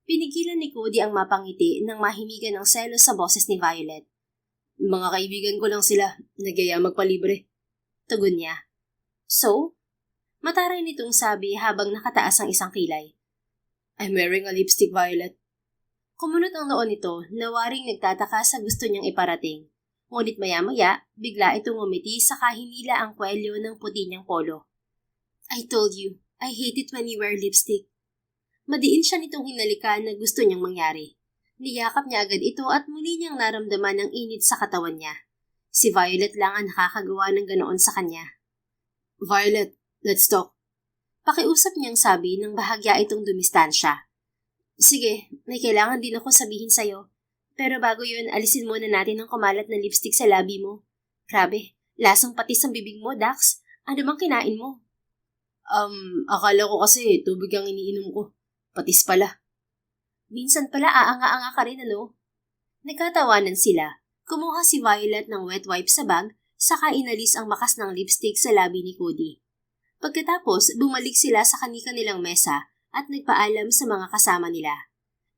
Pinigilan ni Cody ang mapangiti nang mahimigan ng selos sa boses ni Violet. Mga kaibigan ko lang sila. Nagyaya magpalibre. Tugon niya. So? Mataray nitong sabi habang nakataas ang isang kilay. I'm wearing a lipstick, Violet. Kumunot ang noon nito na waring nagtataka sa gusto niyang iparating. Ngunit maya-maya, bigla itong umiti sa kahinila ang kwelyo ng puti niyang polo. I told you, I hate it when you wear lipstick. Madiin siya nitong hinalikan na gusto niyang mangyari. Niyakap niya agad ito at muli niyang naramdaman ang init sa katawan niya. Si Violet lang ang nakakagawa ng ganoon sa kanya. Violet, let's talk. Pakiusap niyang sabi nang bahagya itong dumistansya. Sige, may kailangan din ako sabihin sa'yo. Pero bago yun, alisin muna natin ang kumalat na lipstick sa labi mo. Grabe, lasang patis ang bibig mo, Dax. Ano bang kinain mo? Akala ko kasi tubig ang iniinom ko. Patis pala. Minsan pala aanga-anga ka rin, ano? Nagkatawanan sila. Kumuha si Violet ng wet wipe sa bag, saka inalis ang makas ng lipstick sa labi ni Cody. Pagkatapos, bumalik sila sa kani-kanilang mesa at nagpaalam sa mga kasama nila.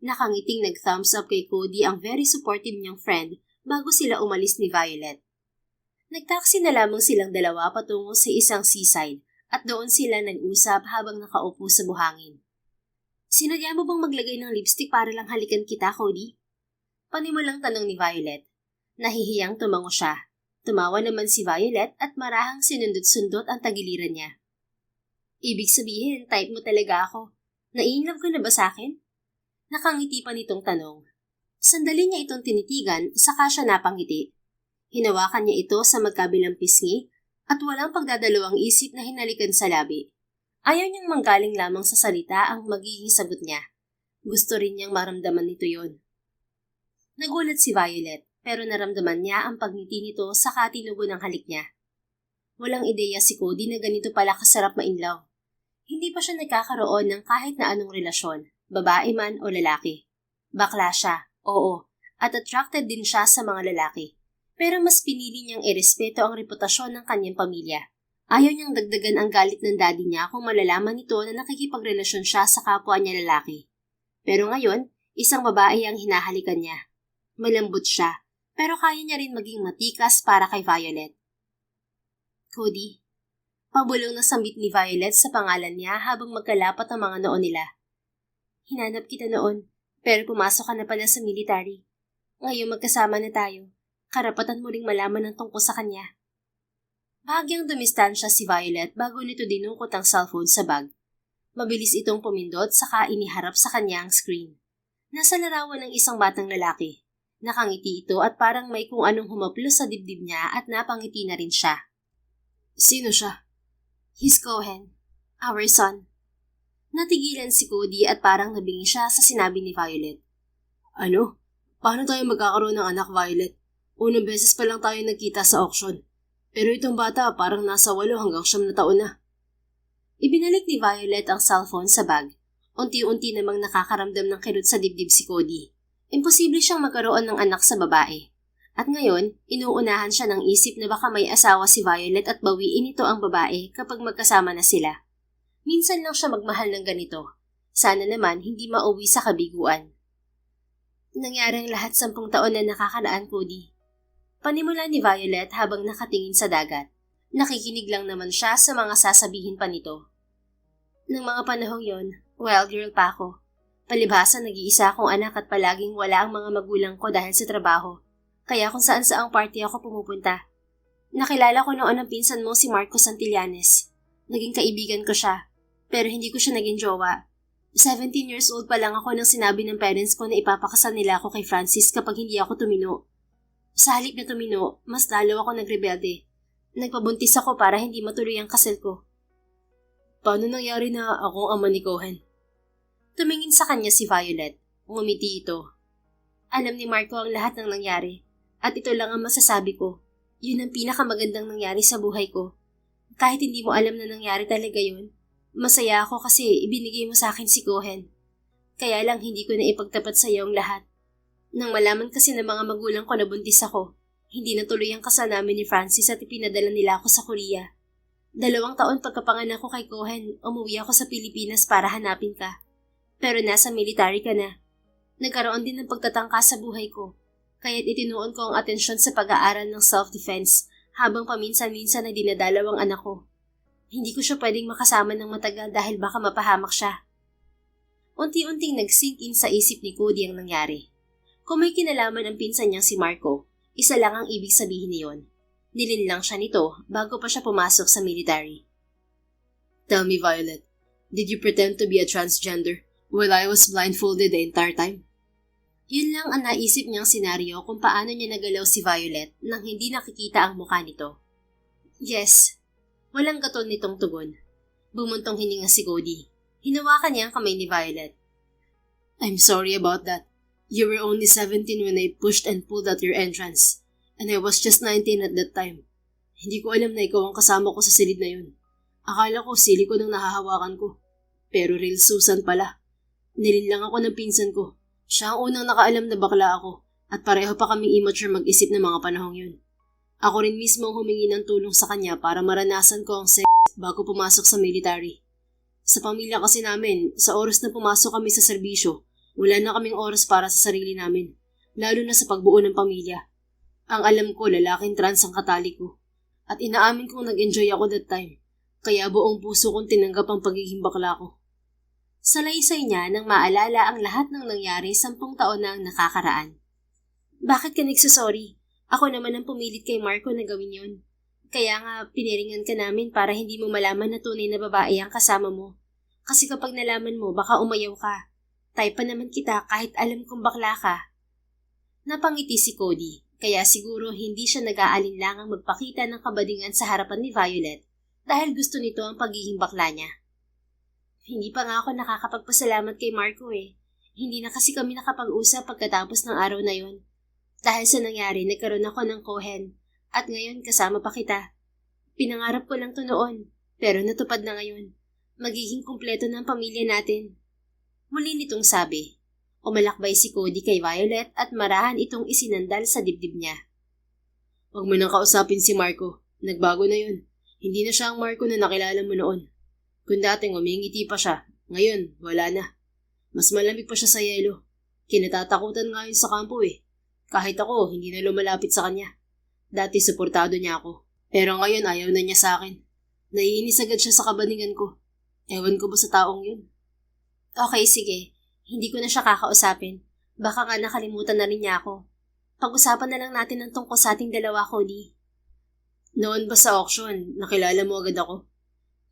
Nakangiting nag-thumbs up kay Cody ang very supportive niyang friend bago sila umalis ni Violet. Nagtaksi na lamang silang dalawa patungo sa isang seaside at doon sila nag-usap habang nakaupo sa buhangin. Sinadya mo bang maglagay ng lipstick para lang halikan kita, Cody? Panimulang tanong ni Violet. Nahihiyang tumango siya. Tumawa naman si Violet at marahang sinundot-sundot ang tagiliran niya. Ibig sabihin, type mo talaga ako. Naiinlove ka na ba sa akin? Nakangiti pa nitong tanong. Sandali niya itong tinitigan, saka siya napangiti. Hinawakan niya ito sa magkabilang pisngi at walang pagdadalawang isip na hinalikan sa labi. Ayaw niyang manggaling lamang sa salita ang magiging sagot niya. Gusto rin niyang maramdaman nito yon. Nagulat si Violet. pero naramdaman niya ang pagngiti nito sa katinugo ng halik niya. Walang ideya si Cody na ganito pala kasarap ma-inlove. Hindi pa siya nagkakaroon ng kahit na anong relasyon, babae man o lalaki. Bakla siya, oo, at attracted din siya sa mga lalaki. Pero mas pinili niyang irespeto ang reputasyon ng kanyang pamilya. Ayaw niyang dagdagan ang galit ng daddy niya kung malalaman nito na nakikipagrelasyon siya sa kapwa niya lalaki. Pero ngayon, isang babae ang hinahalikan niya. Malambot siya, pero kaya niya rin maging matikas para kay Violet. Cody, pabulong na sambit ni Violet sa pangalan niya habang magkalapat ang mga noo nila. Hinanap kita noon, pero pumasok ka na pala sa military. Ngayon magkasama na tayo. Karapatan mo ring malaman ang tungkol sa kanya. Bahagyang dumistansya si Violet bago nito dinukot ang cellphone sa bag. Mabilis itong pumindot saka iniharap sa kanya ang screen. Nasa larawan ng isang batang lalaki. Nakangiti ito at parang may kung anong humaplos sa dibdib niya at napangiti na rin siya. Sino siya? He's Cohen, our son. Natigilan si Cody at parang nabingi siya sa sinabi ni Violet. Ano? Paano tayo magkakaroon ng anak, Violet? Unang beses pa lang tayo nagkita sa auction. Pero itong bata parang nasa 8 hanggang 9 na taon na. Ibinalik ni Violet ang cellphone sa bag. Unti-unti namang nakakaramdam ng kirot sa dibdib si Cody. Imposible siyang magkaroon ng anak sa babae. At ngayon, inuunahan siya ng isip na baka may asawa si Violet at bawiin ito ang babae kapag magkasama na sila. Minsan lang siya magmahal ng ganito. Sana naman hindi mauwi sa kabiguan. Nangyari ang lahat 10 taon na nakakaraan, Cody. Panimula ni Violet habang nakatingin sa dagat. Nakikinig lang naman siya sa mga sasabihin pa nito. Nang mga panahong yon, wild girl pa ako. Palibhasa nag-iisa akong anak at palaging wala ang mga magulang ko dahil sa trabaho. Kaya kung saan-saang party ako pumupunta. Nakilala ko noon ang pinsan mo si Marco Santillanes. Naging kaibigan ko siya, pero hindi ko siya naging jowa. 17 years old pa lang ako nang sinabi ng parents ko na ipapakasal nila ako kay Francis kapag hindi ako tumino. Sa halip na tumino, mas lalo ako nagrebelde. Nagpabuntis ako para hindi matuloy ang kasal ko. Paano nangyari na akong ama ni Cohen? Tumingin sa kanya si Violet. Ngumiti ito. Alam ni Marco ang lahat ng nangyari. At ito lang ang masasabi ko. Yun ang pinakamagandang nangyari sa buhay ko. Kahit hindi mo alam na nangyari talaga yun, masaya ako kasi ibinigay mo sa akin si Cohen. Kaya lang hindi ko na ipagtapat sa iyo ang lahat. Nang malaman kasi ng mga magulang ko na buntis ako, hindi natuloy ang kasal namin ni Francis at ipinadala nila ako sa Korea. 2 taon pagkapanganak ko kay Cohen, umuwi ako sa Pilipinas para hanapin ka. Pero nasa military ka na. Nagkaroon din ng pagtatangka sa buhay ko, kaya't itinuon ko ang atensyon sa pag-aaral ng self-defense habang paminsan-minsan ay dinadalaw ang anak ko. Hindi ko siya pwedeng makasama ng matagal dahil baka mapahamak siya. Unti-unting nag-sink in sa isip ni Cody ang nangyari. Kung may kinalaman ang pinsan niyang si Marco, isa lang ang ibig sabihin niyon. Nilinlang siya nito bago pa siya pumasok sa military. Tell me, Violet, did you pretend to be a transgender while I was blindfolded the entire time? Yun lang ang naisip niyang senaryo kung paano niya nagalaw si Violet nang hindi nakikita ang mukha nito. Yes. Walang gaton nitong tugon. Bumuntong hininga si Cody. Hinawakan niya ang kamay ni Violet. I'm sorry about that. You were only 17 when I pushed and pulled at your entrance. And I was just 19 at that time. Hindi ko alam na ikaw ang kasama ko sa silid na yun. Akala ko sili ko nang nahahawakan ko. Pero real Susan pala. Nilinlang ako ng pinsan ko. Siya ang unang nakaalam na bakla ako at pareho pa kaming immature mag-isip ng mga panahong yun. Ako rin mismo humingi ng tulong sa kanya para maranasan ko ang sex bago pumasok sa military. Sa pamilya kasi namin, sa oras na pumasok kami sa serbisyo, wala na kaming oras para sa sarili namin, lalo na sa pagbuo ng pamilya. Ang alam ko, lalaking trans ang katali ko. At inaamin kong nag-enjoy ako that time, kaya buong puso kong tinanggap ang pagiging bakla ko. Salaysay niya nang maalala ang lahat ng nangyari 10 taon na ang nakakaraan. Bakit ka nagsasorry? Ako naman ang pumilit kay Marco na gawin yun. Kaya nga piniringan ka namin para hindi mo malaman na tunay na babae ang kasama mo. Kasi kapag nalaman mo baka umayaw ka. Type pa naman kita kahit alam kong bakla ka. Napangiti si Cody, kaya siguro hindi siya nag-aalinlangang magpakita ng kabadingan sa harapan ni Violet dahil gusto nito ang pagiging bakla niya. Hindi pa nga ako nakakapagpasalamat kay Marco eh. Hindi na kasi kami nakapag-usap pagkatapos ng araw na yon. Dahil sa nangyari, nagkaroon ako ng Cohen at ngayon kasama pa kita. Pinangarap ko lang to noon, pero natupad na ngayon. Magiging kumpleto ng pamilya natin. Muli nitong sabi. Umalakbay si Cody kay Violet at marahan itong isinandal sa dibdib niya. Huwag mo nang kausapin si Marco. Nagbago na yun. Hindi na siya ang Marco na nakilala mo noon. Kung dating umingiti pa siya, ngayon wala na. Mas malamig pa siya sa yelo. Kinatatakutan nga yun sa kampo eh. Kahit ako, hindi na lumalapit sa kanya. Dati suportado niya ako. Pero ngayon ayaw na niya sa akin. Naiinis agad siya sa kabaningan ko. Ewan ko ba sa taong yun? Okay, sige. Hindi ko na siya kakausapin. Baka nga nakalimutan na rin niya ako. Pag-usapan na lang natin ang tungkol sa ating dalawa, Cody. Noon ba sa auction, nakilala mo agad ako?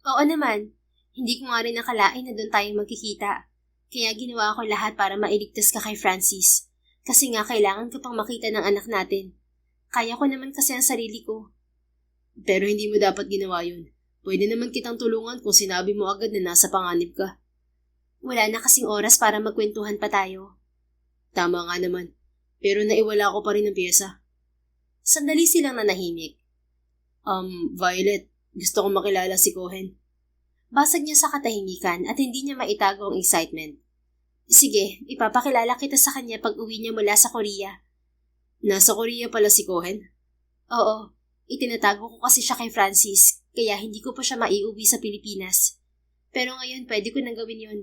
Oo naman. Hindi ko nga rin nakalain na doon tayo magkikita. Kaya ginawa ko lahat para mailigtas ka kay Francis. Kasi nga kailangan ka pang makita ng anak natin. Kaya ko naman kasi ang sarili ko. Pero hindi mo dapat ginawa yun. Pwede naman kitang tulungan kung sinabi mo agad na nasa panganib ka. Wala na kasing oras para magkwentuhan pa tayo. Tama nga naman. Pero naiwala ko pa rin ang pyesa. Sandali silang nanahimik. Violet, gusto kong makilala si Cohen. Basag niya sa katahimikan at hindi niya maitago ang excitement. Sige, ipapakilala kita sa kanya pag uwi niya mula sa Korea. Nasa Korea pala si Cohen? Oo, itinatago ko kasi siya kay Francis, kaya hindi ko pa siya maiuwi sa Pilipinas. Pero ngayon pwede ko nang gawin yun.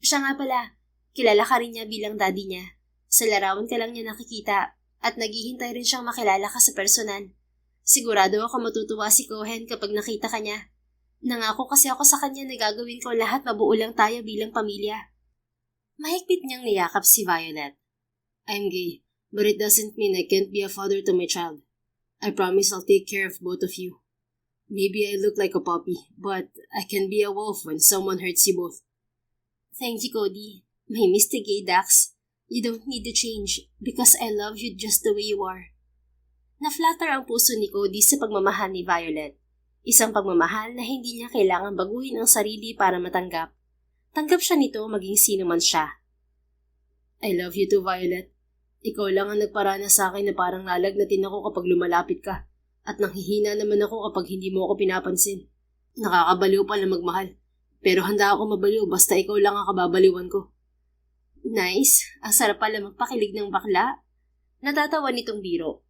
Siya nga pala, kilala ka rin niya bilang daddy niya. Sa larawan ka lang niya nakikita at naghihintay rin siyang makilala ka sa personal. Sigurado ako matutuwa si Cohen kapag nakita ka niya. Nangako kasi ako sa kanya na gagawin ko lahat mabuo lang tayo bilang pamilya. Mahigpit niyang niyakap si Violet. I'm gay, but it doesn't mean I can't be a father to my child. I promise I'll take care of both of you. Maybe I look like a puppy, but I can be a wolf when someone hurts you both. Thank you, Cody. My Mr. Gay Dax, you don't need to change because I love you just the way you are. Na-flatter ang puso ni Cody sa pagmamahal ni Violet. Isang pagmamahal na hindi niya kailangan baguhin ang sarili para matanggap. Tanggap siya nito maging sino man siya. I love you too, Violet. Ikaw lang ang nagparana sa akin na parang lalagnatin ako kapag lumalapit ka. At nanghihina naman ako kapag hindi mo ako pinapansin. Nakakabaliw pala magmahal. Pero handa ako mabaliw basta ikaw lang ang kababaliwan ko. Nice. Ang sarap pala magpakilig ng bakla. Natatawa nitong biro.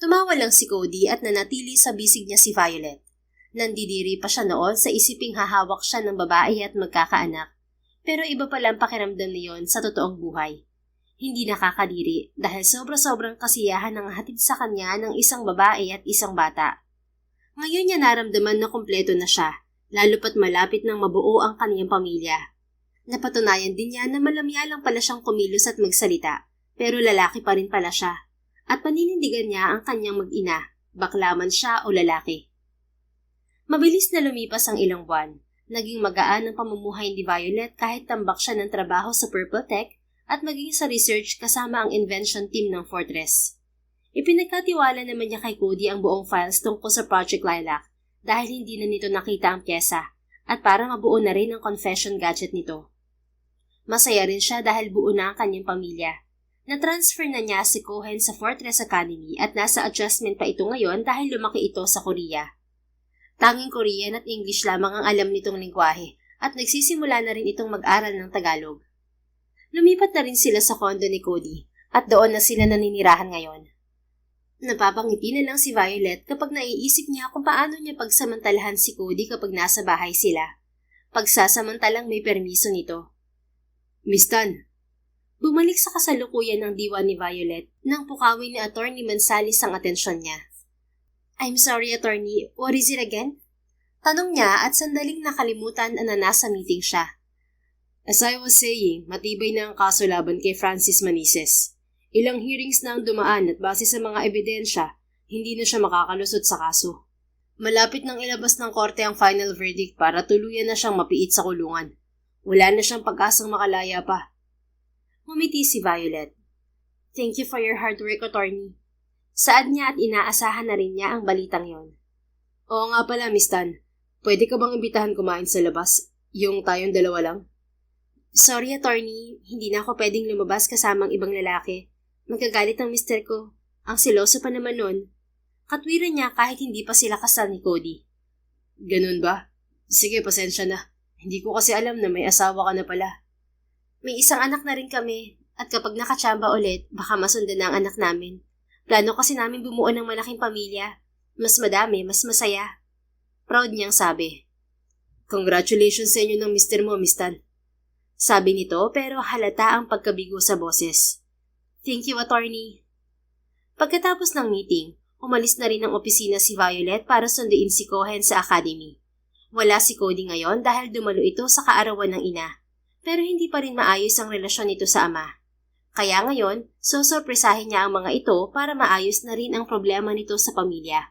Tumawa lang si Cody at nanatili sa bisig niya si Violet. Nandidiri pa siya noon sa isiping hahawak siya ng babae at magkakaanak. Pero iba pala ang pakiramdam niyon sa totoong buhay. Hindi nakakadiri dahil sobra-sobrang kasiyahan ang hatid sa kanya ng isang babae at isang bata. Ngayon niya naramdaman na kumpleto na siya, lalo pat malapit ng mabuo ang kaniyang pamilya. Napatunayan din niya na malamya lang pala siyang kumilos at magsalita, pero lalaki pa rin pala siya. At paninindigan niya ang kanyang mag-ina, bakla man siya o lalaki. Mabilis na lumipas ang ilang buwan. Naging magaan ang pamumuhay ni Violet kahit tambak siya ng trabaho sa Purple Tech at maging sa research kasama ang invention team ng Fortress. Ipinagkatiwala naman niya kay Cody ang buong files tungkol sa Project Lilac dahil hindi na nito nakita ang pyesa at para mabuo na rin ang confession gadget nito. Masaya rin siya dahil buo na ang kanyang pamilya. Na-transfer na niya si Cohen sa Fortress Academy at nasa adjustment pa ito ngayon dahil lumaki ito sa Korea. Tanging Korean at English lamang ang alam nitong lingwahe at nagsisimula na rin itong mag-aral ng Tagalog. Lumipat na rin sila sa kondo ni Cody at doon na sila naninirahan ngayon. Napapangiti na lang si Violet kapag naiisip niya kung paano niya pagsamantalahan si Cody kapag nasa bahay sila. Pagsasamantalang may permiso nito. Miss Tan. Bumalik sa kasalukuyan ng diwa ni Violet nang pukawin ni Attorney Mansalis ang atensyon niya. I'm sorry, Attorney. What is it again? Tanong niya at sandaling nakalimutan na nasa meeting siya. As I was saying, matibay na ang kaso laban kay Francis Manises. Ilang hearings na ang dumaan at base sa mga ebidensya, hindi na siya makakalusot sa kaso. Malapit nang ilabas ng korte ang final verdict para tuluyan na siyang mapiit sa kulungan. Wala na siyang pag-asang makalaya pa. Ngumiti si Violet. Thank you for your hard work, Attorney. Saad niya at inaasahan na rin niya ang balitang yon. Oo nga pala, Miss Tan. Pwede ka bang imbitahan kumain sa labas? Yung tayong dalawa lang? Sorry, Attorney. Hindi na ako pwedeng lumabas kasamang ibang lalaki. Magagalit ang mister ko. Ang seloso pa naman nun. Katwiran niya kahit hindi pa sila kasal ni Cody. Ganun ba? Sige, pasensya na. Hindi ko kasi alam na may asawa ka na pala. May isang anak na rin kami at kapag nakatsamba ulit, baka masundan na ang anak namin. Plano kasi namin bumuo ng malaking pamilya. Mas madami, mas masaya. Proud niyang sabi. Congratulations sa inyo ng mister mo, Miss Tan. Sabi nito pero halata ang pagkabigo sa boses. Thank you, attorney. Pagkatapos ng meeting, umalis na rin ng opisina si Violet para sunduin si Cohen sa academy. Wala si Cody ngayon dahil dumalo ito sa kaarawan ng ina. Pero hindi pa rin maayos ang relasyon nito sa ama. Kaya ngayon, sosorpresahin niya ang mga ito para maayos na rin ang problema nito sa pamilya.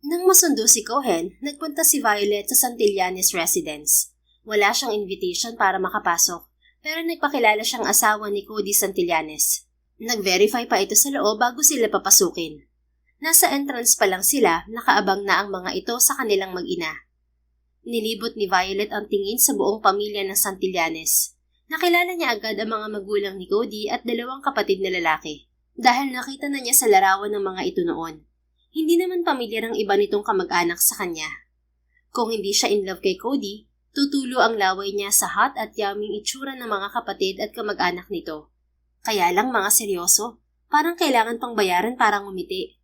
Nang masundo si Cohen, nagpunta si Violet sa Santillanes residence. Wala siyang invitation para makapasok, pero nagpakilala siyang asawa ni Cody Santillanes. Nag-verify pa ito sa loob bago sila papasukin. Nasa entrance pa lang sila, nakaabang na ang mga ito sa kanilang mag-ina. Nilibot ni Violet ang tingin sa buong pamilya ng Santillanes. Nakilala niya agad ang mga magulang ni Cody at dalawang kapatid na lalaki, dahil nakita na niya sa larawan ng mga ito noon. Hindi naman pamilyar ang iba nitong kamag-anak sa kanya. Kung hindi siya in love kay Cody, tutulo ang laway niya sa hot at yuming itsura ng mga kapatid at kamag-anak nito. Kaya lang mga seryoso, parang kailangan pang bayaran para ngumiti.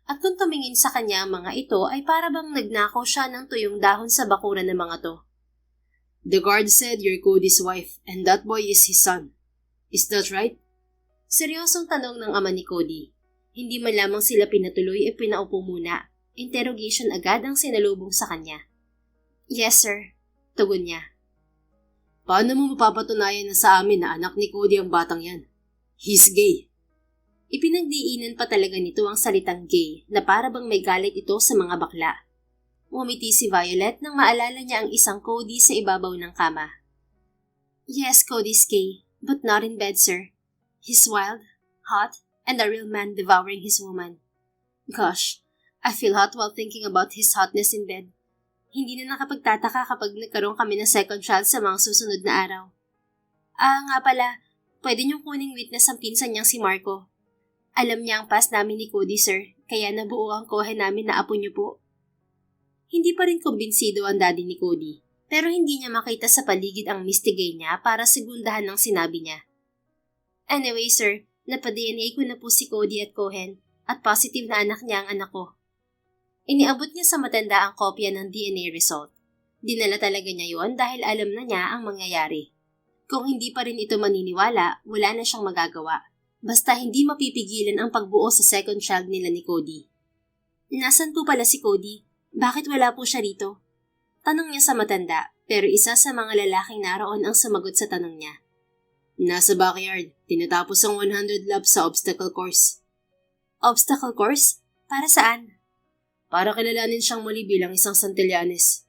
At kung tumingin sa kanya ang mga ito ay para bang nagnakaw siya ng tuyong dahon sa bakuran ng mga to. The guard said you're Cody's wife and that boy is his son. Is that right? Seryosong tanong ng ama ni Cody. Hindi man lamang sila pinatuloy e pinaupo muna. Interrogation agad ang sinalubong sa kanya. Yes, sir. Tugon niya. Paano mo mapapatunayan na sa amin na anak ni Cody ang batang yan? He's gay. Ipinagdiinan pa talaga nito ang salitang gay na para bang may galit ito sa mga bakla. Ngumiti si Violet nang maalala niya ang isang Cody sa ibabaw ng kama. Yes, Cody's gay, but not in bed, sir. He's wild, hot, and a real man devouring his woman. Gosh, I feel hot while thinking about his hotness in bed. Hindi na nakapagtataka kapag nagkaroon kami ng second child sa mga susunod na araw. Nga pala, pwede niyong kuning witness ang pinsan niyang si Marco. Alam niya ang past namin ni Cody, sir, kaya nabuo ang Cohen namin na apo niyo po. Hindi pa rin kumbinsido ang daddy ni Cody, pero hindi niya makita sa paligid ang mistigay niya para segundahan ng sinabi niya. Anyway, sir, napa-DNA ko na po si Cody at Cohen at positive na anak niya ang anak ko. Iniabot niya sa matanda ang kopya ng DNA result. Dinala talaga niya yon dahil alam na niya ang mangyayari. Kung hindi pa rin ito maniniwala, wala na siyang magagawa. Basta hindi mapipigilan ang pagbuo sa second child nila ni Cody. Nasaan po pala si Cody? Bakit wala po siya rito? Tanong niya sa matanda, pero isa sa mga lalaking naroon ang sumagot sa tanong niya. Nasa backyard, tinatapos ang 100 laps sa obstacle course. Obstacle course? Para saan? Para kilalanin siyang muli bilang isang Santillanes.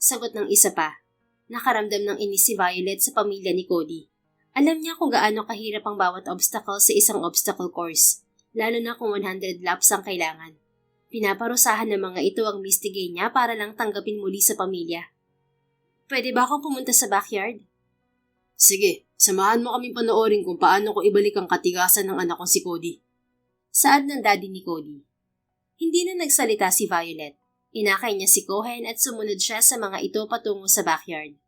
Sagot ng isa pa. Nakaramdam ng inis si Violet sa pamilya ni Cody. Alam niya kung gaano kahirap ang bawat obstacle sa isang obstacle course, lalo na kung 100 laps ang kailangan. Pinaparusahan ng mga ito ang mistigay niya para lang tanggapin muli sa pamilya. Pwede ba akong pumunta sa backyard? Sige, samahan mo kaming panoorin kung paano ko ibalik ang katigasan ng anak kong si Cody. Saad ng daddy ni Cody. Hindi na nagsalita si Violet. Inakay niya si Cohen at sumunod siya sa mga ito patungo sa backyard.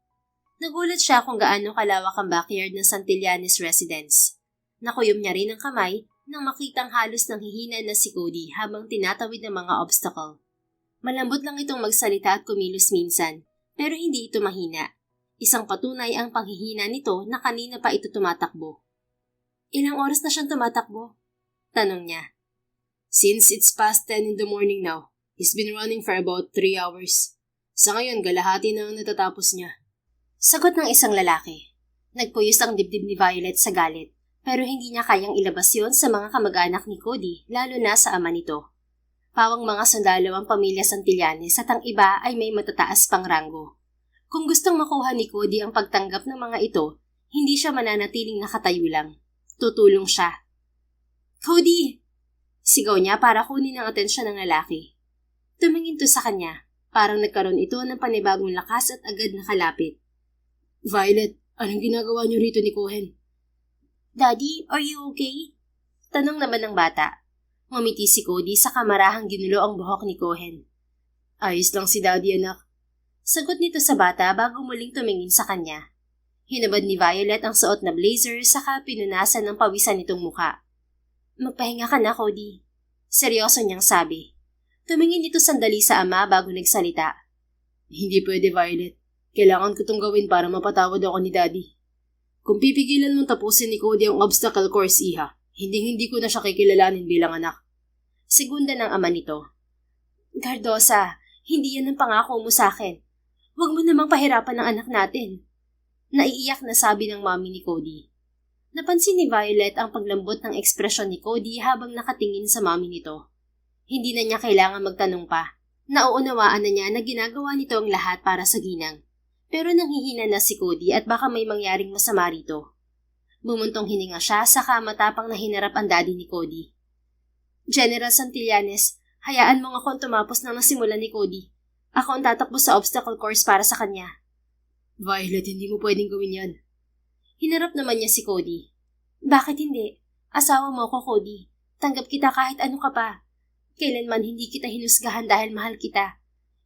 Nagulat siya kung gaano kalawak ang backyard ng Santillanes residence. Nakuyom niya rin ang kamay nang makitang halos nang hihina na si Cody habang tinatawid ng mga obstacle. Malambot lang itong magsalita at kumilos minsan, pero hindi ito mahina. Isang patunay ang panghihina nito na kanina pa ito tumatakbo. Ilang oras na siyang tumatakbo? Tanong niya. Since it's past 10 in the morning now, he's been running for about 3 hours. Sa ngayon, galahati na ang natatapos niya. Sagot ng isang lalaki. Nagpuyos ang dibdib ni Violet sa galit, pero hindi niya kayang ilabas yon sa mga kamag-anak ni Cody, lalo na sa ama nito. Pawang mga sundalo ang pamilya Santillanes at ang iba ay may matataas pang ranggo. Kung gustong makuha ni Cody ang pagtanggap ng mga ito, hindi siya mananatiling nakatayo lang. Tutulong siya. Cody! Sigaw niya para kunin ang atensyon ng lalaki. Tumingin to sa kanya, parang nagkaroon ito ng panibagong lakas at agad nakalapit. Violet, anong ginagawa niyo rito ni Cohen? Daddy, are you okay? Tanong naman ng bata. Ngumiti si Cody sa kamarahang ginulo ang buhok ni Cohen. Ayos lang si Daddy, anak. Sagot nito sa bata bago muling tumingin sa kanya. Hinubad ni Violet ang suot na blazer saka pinunasan ng pawisan nitong muka. Magpahinga ka na, Cody. Seryoso niyang sabi. Tumingin ito sandali sa ama bago nagsalita. Hindi pwede, Violet. Kailangan ko itong gawin para mapatawad ako ni Daddy. Kung pipigilan mong tapusin ni Cody ang obstacle course, iha, hindi ko na siya kikilalanin bilang anak. Segunda ng ama nito. Cardosa, hindi yan ang pangako mo sa akin. Huwag mo namang pahirapan ng anak natin. Naiiyak na sabi ng mami ni Cody. Napansin ni Violet ang paglambot ng ekspresyon ni Cody habang nakatingin sa mami nito. Hindi na niya kailangan magtanong pa. Nauunawaan na niya na ginagawa nito ang lahat para sa ginang. Pero nanghihina na si Cody at baka may mangyaring masama rito. Bumuntong hininga siya saka matapang na hinarap ang daddy ni Cody. General Santillanes, hayaan mong akong tumapos na nasimulan ni Cody. Ako ang tatakbo sa obstacle course para sa kanya. Violet, hindi mo pwedeng gawin yan. Hinarap naman niya si Cody. Bakit hindi? Asawa mo ko, Cody. Tanggap kita kahit ano ka pa. Kailanman hindi kita hinusgahan dahil mahal kita.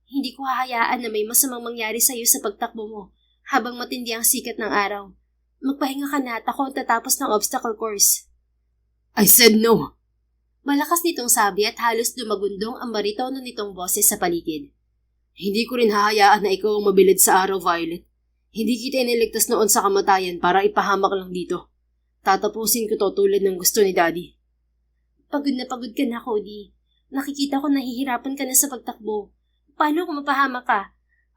Hindi ko hahayaan na may masamang mangyari sa iyo sa pagtakbo mo habang matindi ang sikat ng araw. Magpahinga ka na at ako ang tatapos ng obstacle course. I said no! Malakas nitong sabi at halos dumagundong ang baritono nitong boses sa paligid. Hindi ko rin hahayaan na ikaw ang mabilid sa araw, Violet. Hindi kita iniligtas noon sa kamatayan para ipahamak lang dito. Tatapusin ko to tulad ng gusto ni Daddy. Pagod ka na, Cody. Nakikita ko nahihirapan ka na sa pagtakbo. Paano kung mapahamak ka?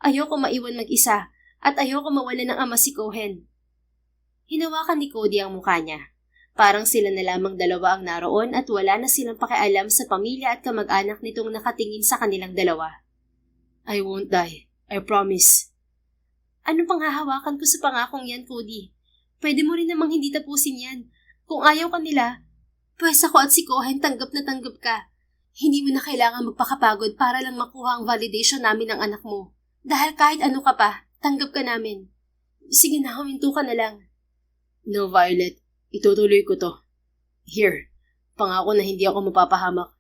Ayoko maiwan mag-isa at ayoko mawala ng ama si Cohen. Hinawakan ni Cody ang mukha niya. Parang sila na lamang dalawa ang naroon at wala na silang pakialam sa pamilya at kamag-anak nitong nakatingin sa kanilang dalawa. I won't die. I promise. Ano pang hahawakan ko sa pangakong yan, Cody? Pwede mo rin namang hindi tapusin yan. Kung ayaw ka nila, pwes ako at si Cohen tanggap na tanggap ka. Hindi mo na kailangan magpakapagod para lang makuha ang validation namin ng anak mo. Dahil kahit ano ka pa, tanggap ka namin. Sige na, huminto ka na lang. No, Violet. Itutuloy ko to. Here, pangako na hindi ako mapapahamak.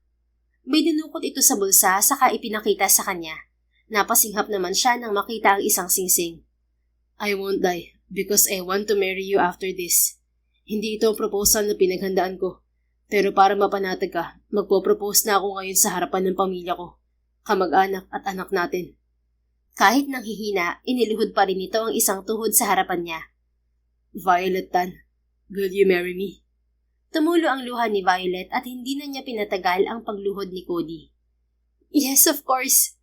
May dinukot ito sa bulsa saka ipinakita sa kanya. Napasinghap naman siya nang makita ang isang singsing. I won't die because I want to marry you after this. Hindi ito ang proposal na pinaghandaan ko. Pero para mapanatag ka, magpo-propose na ako ngayon sa harapan ng pamilya ko, kamag-anak at anak natin. Kahit nang hihina, iniluhod pa rin ito ang isang tuhod sa harapan niya. Violet Tan, will you marry me? Tumulo ang luha ni Violet at hindi na niya pinatagal ang pagluhod ni Cody. Yes, of course.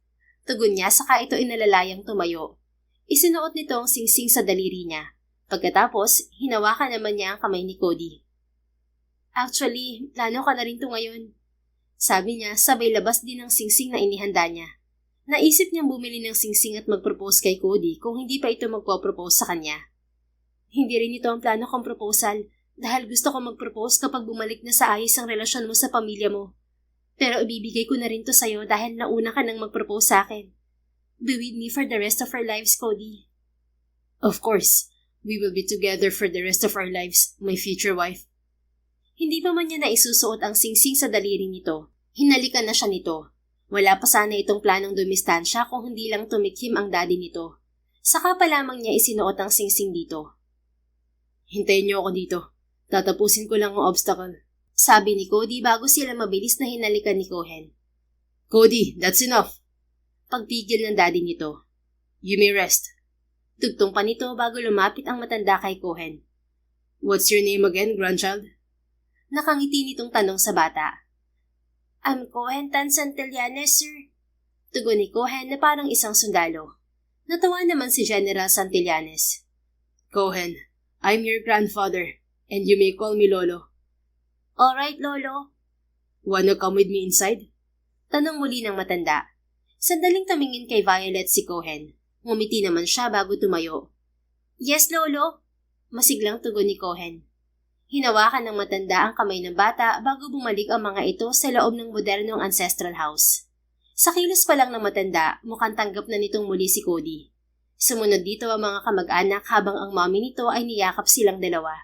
Tugon niya saka ito inalalayang tumayo. Isinuot nito ang singsing sa daliri niya. Pagkatapos, hinawakan naman niya ang kamay ni Cody. Actually, plano ka na rin to ngayon. Sabi niya, sabay labas din ang singsing na inihanda niya. Naisip niyang bumili ng singsing at mag-propose kay Cody kung hindi pa ito magpo-propose sa kanya. Hindi rin ito ang plano kong proposal dahil gusto ko mag-propose kapag bumalik na sa ayos ang relasyon mo sa pamilya mo. Pero ibibigay ko na rin to sa'yo dahil nauna ka nang mag-propose sa akin. Be with me for the rest of our lives, Cody. Of course, we will be together for the rest of our lives, my future wife. Hindi pa man niya naisusuot ang singsing sa daliri nito. Hinalikan na siya nito. Wala pa sana itong planong dumistansya kung hindi lang tumikhim ang daddy nito. Saka pa lamang niya isinuot ang singsing dito. Hintayin niyo ako dito. Tatapusin ko lang ang obstacle. Sabi ni Cody bago sila mabilis na hinalikan ni Cohen. Cody, that's enough. Pagpigil ng daddy nito. You may rest. Tugtong pa nito bago lumapit ang matanda kay Cohen. What's your name again, grandchild? Nakangiti nitong tanong sa bata. I'm Cohen Tan Santillanes, sir. Tugon ni Cohen na parang isang sundalo. Natawa naman si General Santillanes. Cohen, I'm your grandfather, and you may call me Lolo. Alright, Lolo. Wanna come with me inside? Tanong muli ng matanda. Sandaling tumingin kay Violet si Cohen. Ngumiti naman siya bago tumayo. Yes, Lolo. Masiglang tugon ni Cohen. Hinawakan ng matanda ang kamay ng bata bago bumalik ang mga ito sa loob ng modernong ancestral house. Sa kilos pa lang ng matanda, mukhang tanggap na nitong muli si Cody. Sumunod dito ang mga kamag-anak habang ang mommy nito ay niyakap silang dalawa.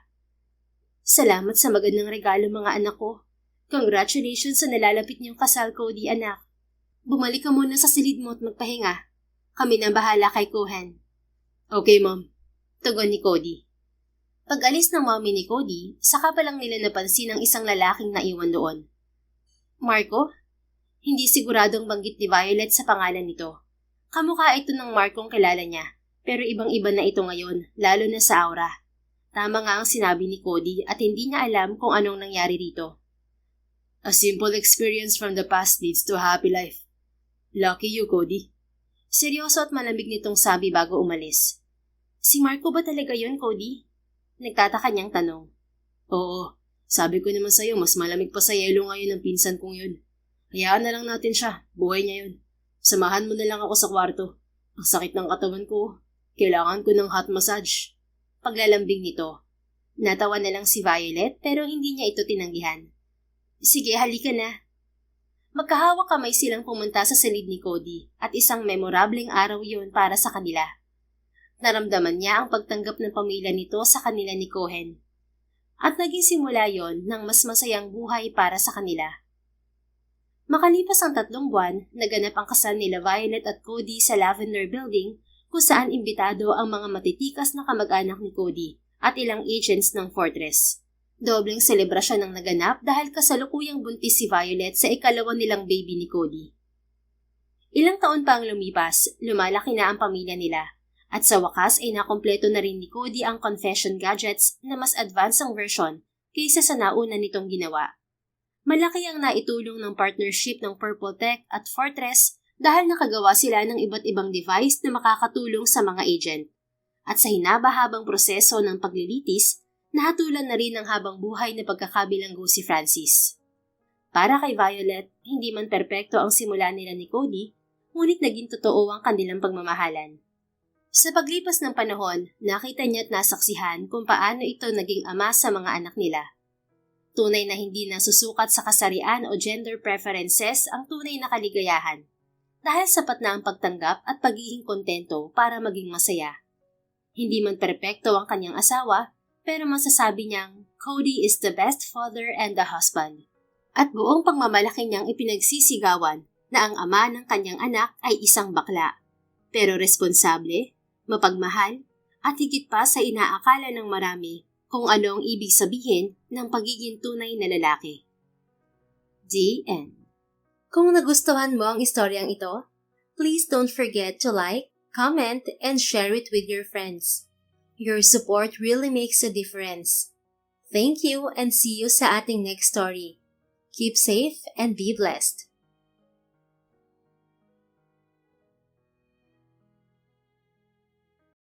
Salamat sa magandang regalo mga anak ko. Congratulations sa nalalapit niyong kasal, Cody, anak. Bumalik ka muna sa silid mo at magpahinga. Kami na bahala kay Cohen. Okay, Mom. Tugon ni Cody. Pag-alis ng mommy ni Cody, saka pa lang nila napansin ang isang lalaking naiwan doon. Marco? Hindi siguradong banggit ni Violet sa pangalan nito. Kamukha ito ng Marcong kilala niya, pero ibang-iba na ito ngayon, lalo na sa aura. Tama nga ang sinabi ni Cody at hindi niya alam kung anong nangyari rito. A simple experience from the past leads to a happy life. Lucky you, Cody. Seryoso at malamig nitong sabi bago umalis. Si Marco ba talaga yun, Cody? Nagtataka niyang tanong. Oo, sabi ko naman sa'yo mas malamig pa sa yelo ngayon ang pinsan kong yun. Hayaan na lang natin siya, buhay niya yun. Samahan mo na lang ako sa kwarto. Ang sakit ng katawan ko, kailangan ko ng hot massage. Paglalambing nito. Natawa na lang si Violet pero hindi niya ito tinanggihan. Sige, halika na. Magkahawak kamay silang pumunta sa silid ni Cody at isang memorableng araw yun para sa kanila. Naramdaman niya ang pagtanggap ng pamilya nito sa kanila ni Cohen. At naging simula yon ng mas masayang buhay para sa kanila. Makalipas ang 3 buwan, naganap ang kasal nila Violet at Cody sa Lavender Building kung saan imbitado ang mga matitikas na kamag-anak ni Cody at ilang agents ng Fortress. Dobleng selebrasyon ang naganap dahil kasalukuyang buntis si Violet sa ikalawa nilang baby ni Cody. Ilang taon pa ang lumipas, lumalaki na ang pamilya nila. At sa wakas ay nakompleto na rin ni Cody ang confession gadgets na mas advanced ang version kaysa sa nauna nitong ginawa. Malaki ang naitulong ng partnership ng Purple Tech at Fortress dahil nakagawa sila ng iba't ibang device na makakatulong sa mga agent. At sa hinabahabang proseso ng paglilitis, nahatulan na rin ang habang buhay na pagkakabilanggo si Francis. Para kay Violet, hindi man perpekto ang simula nila ni Cody, ngunit naging totoo ang kanilang pagmamahalan. Sa paglipas ng panahon, nakita niya at nasaksihan kung paano ito naging ama sa mga anak nila. Tunay na hindi nasusukat sa kasarian o gender preferences ang tunay na kaligayahan, dahil sapat na ang pagtanggap at pagiging kontento para maging masaya. Hindi man perpekto ang kanyang asawa, pero masasabi niyang Cody is the best father and the husband. At buong pagmamalaki niyang ipinagsisigawan na ang ama ng kanyang anak ay isang bakla, pero responsable, mapagmahal, at higit pa sa inaakala ng marami kung ano ang ibig sabihin ng pagiging tunay na lalaki. The end. Kung nagustuhan mo ang istoryang ito, please don't forget to like, comment, and share it with your friends. Your support really makes a difference. Thank you and see you sa ating next story. Keep safe and be blessed.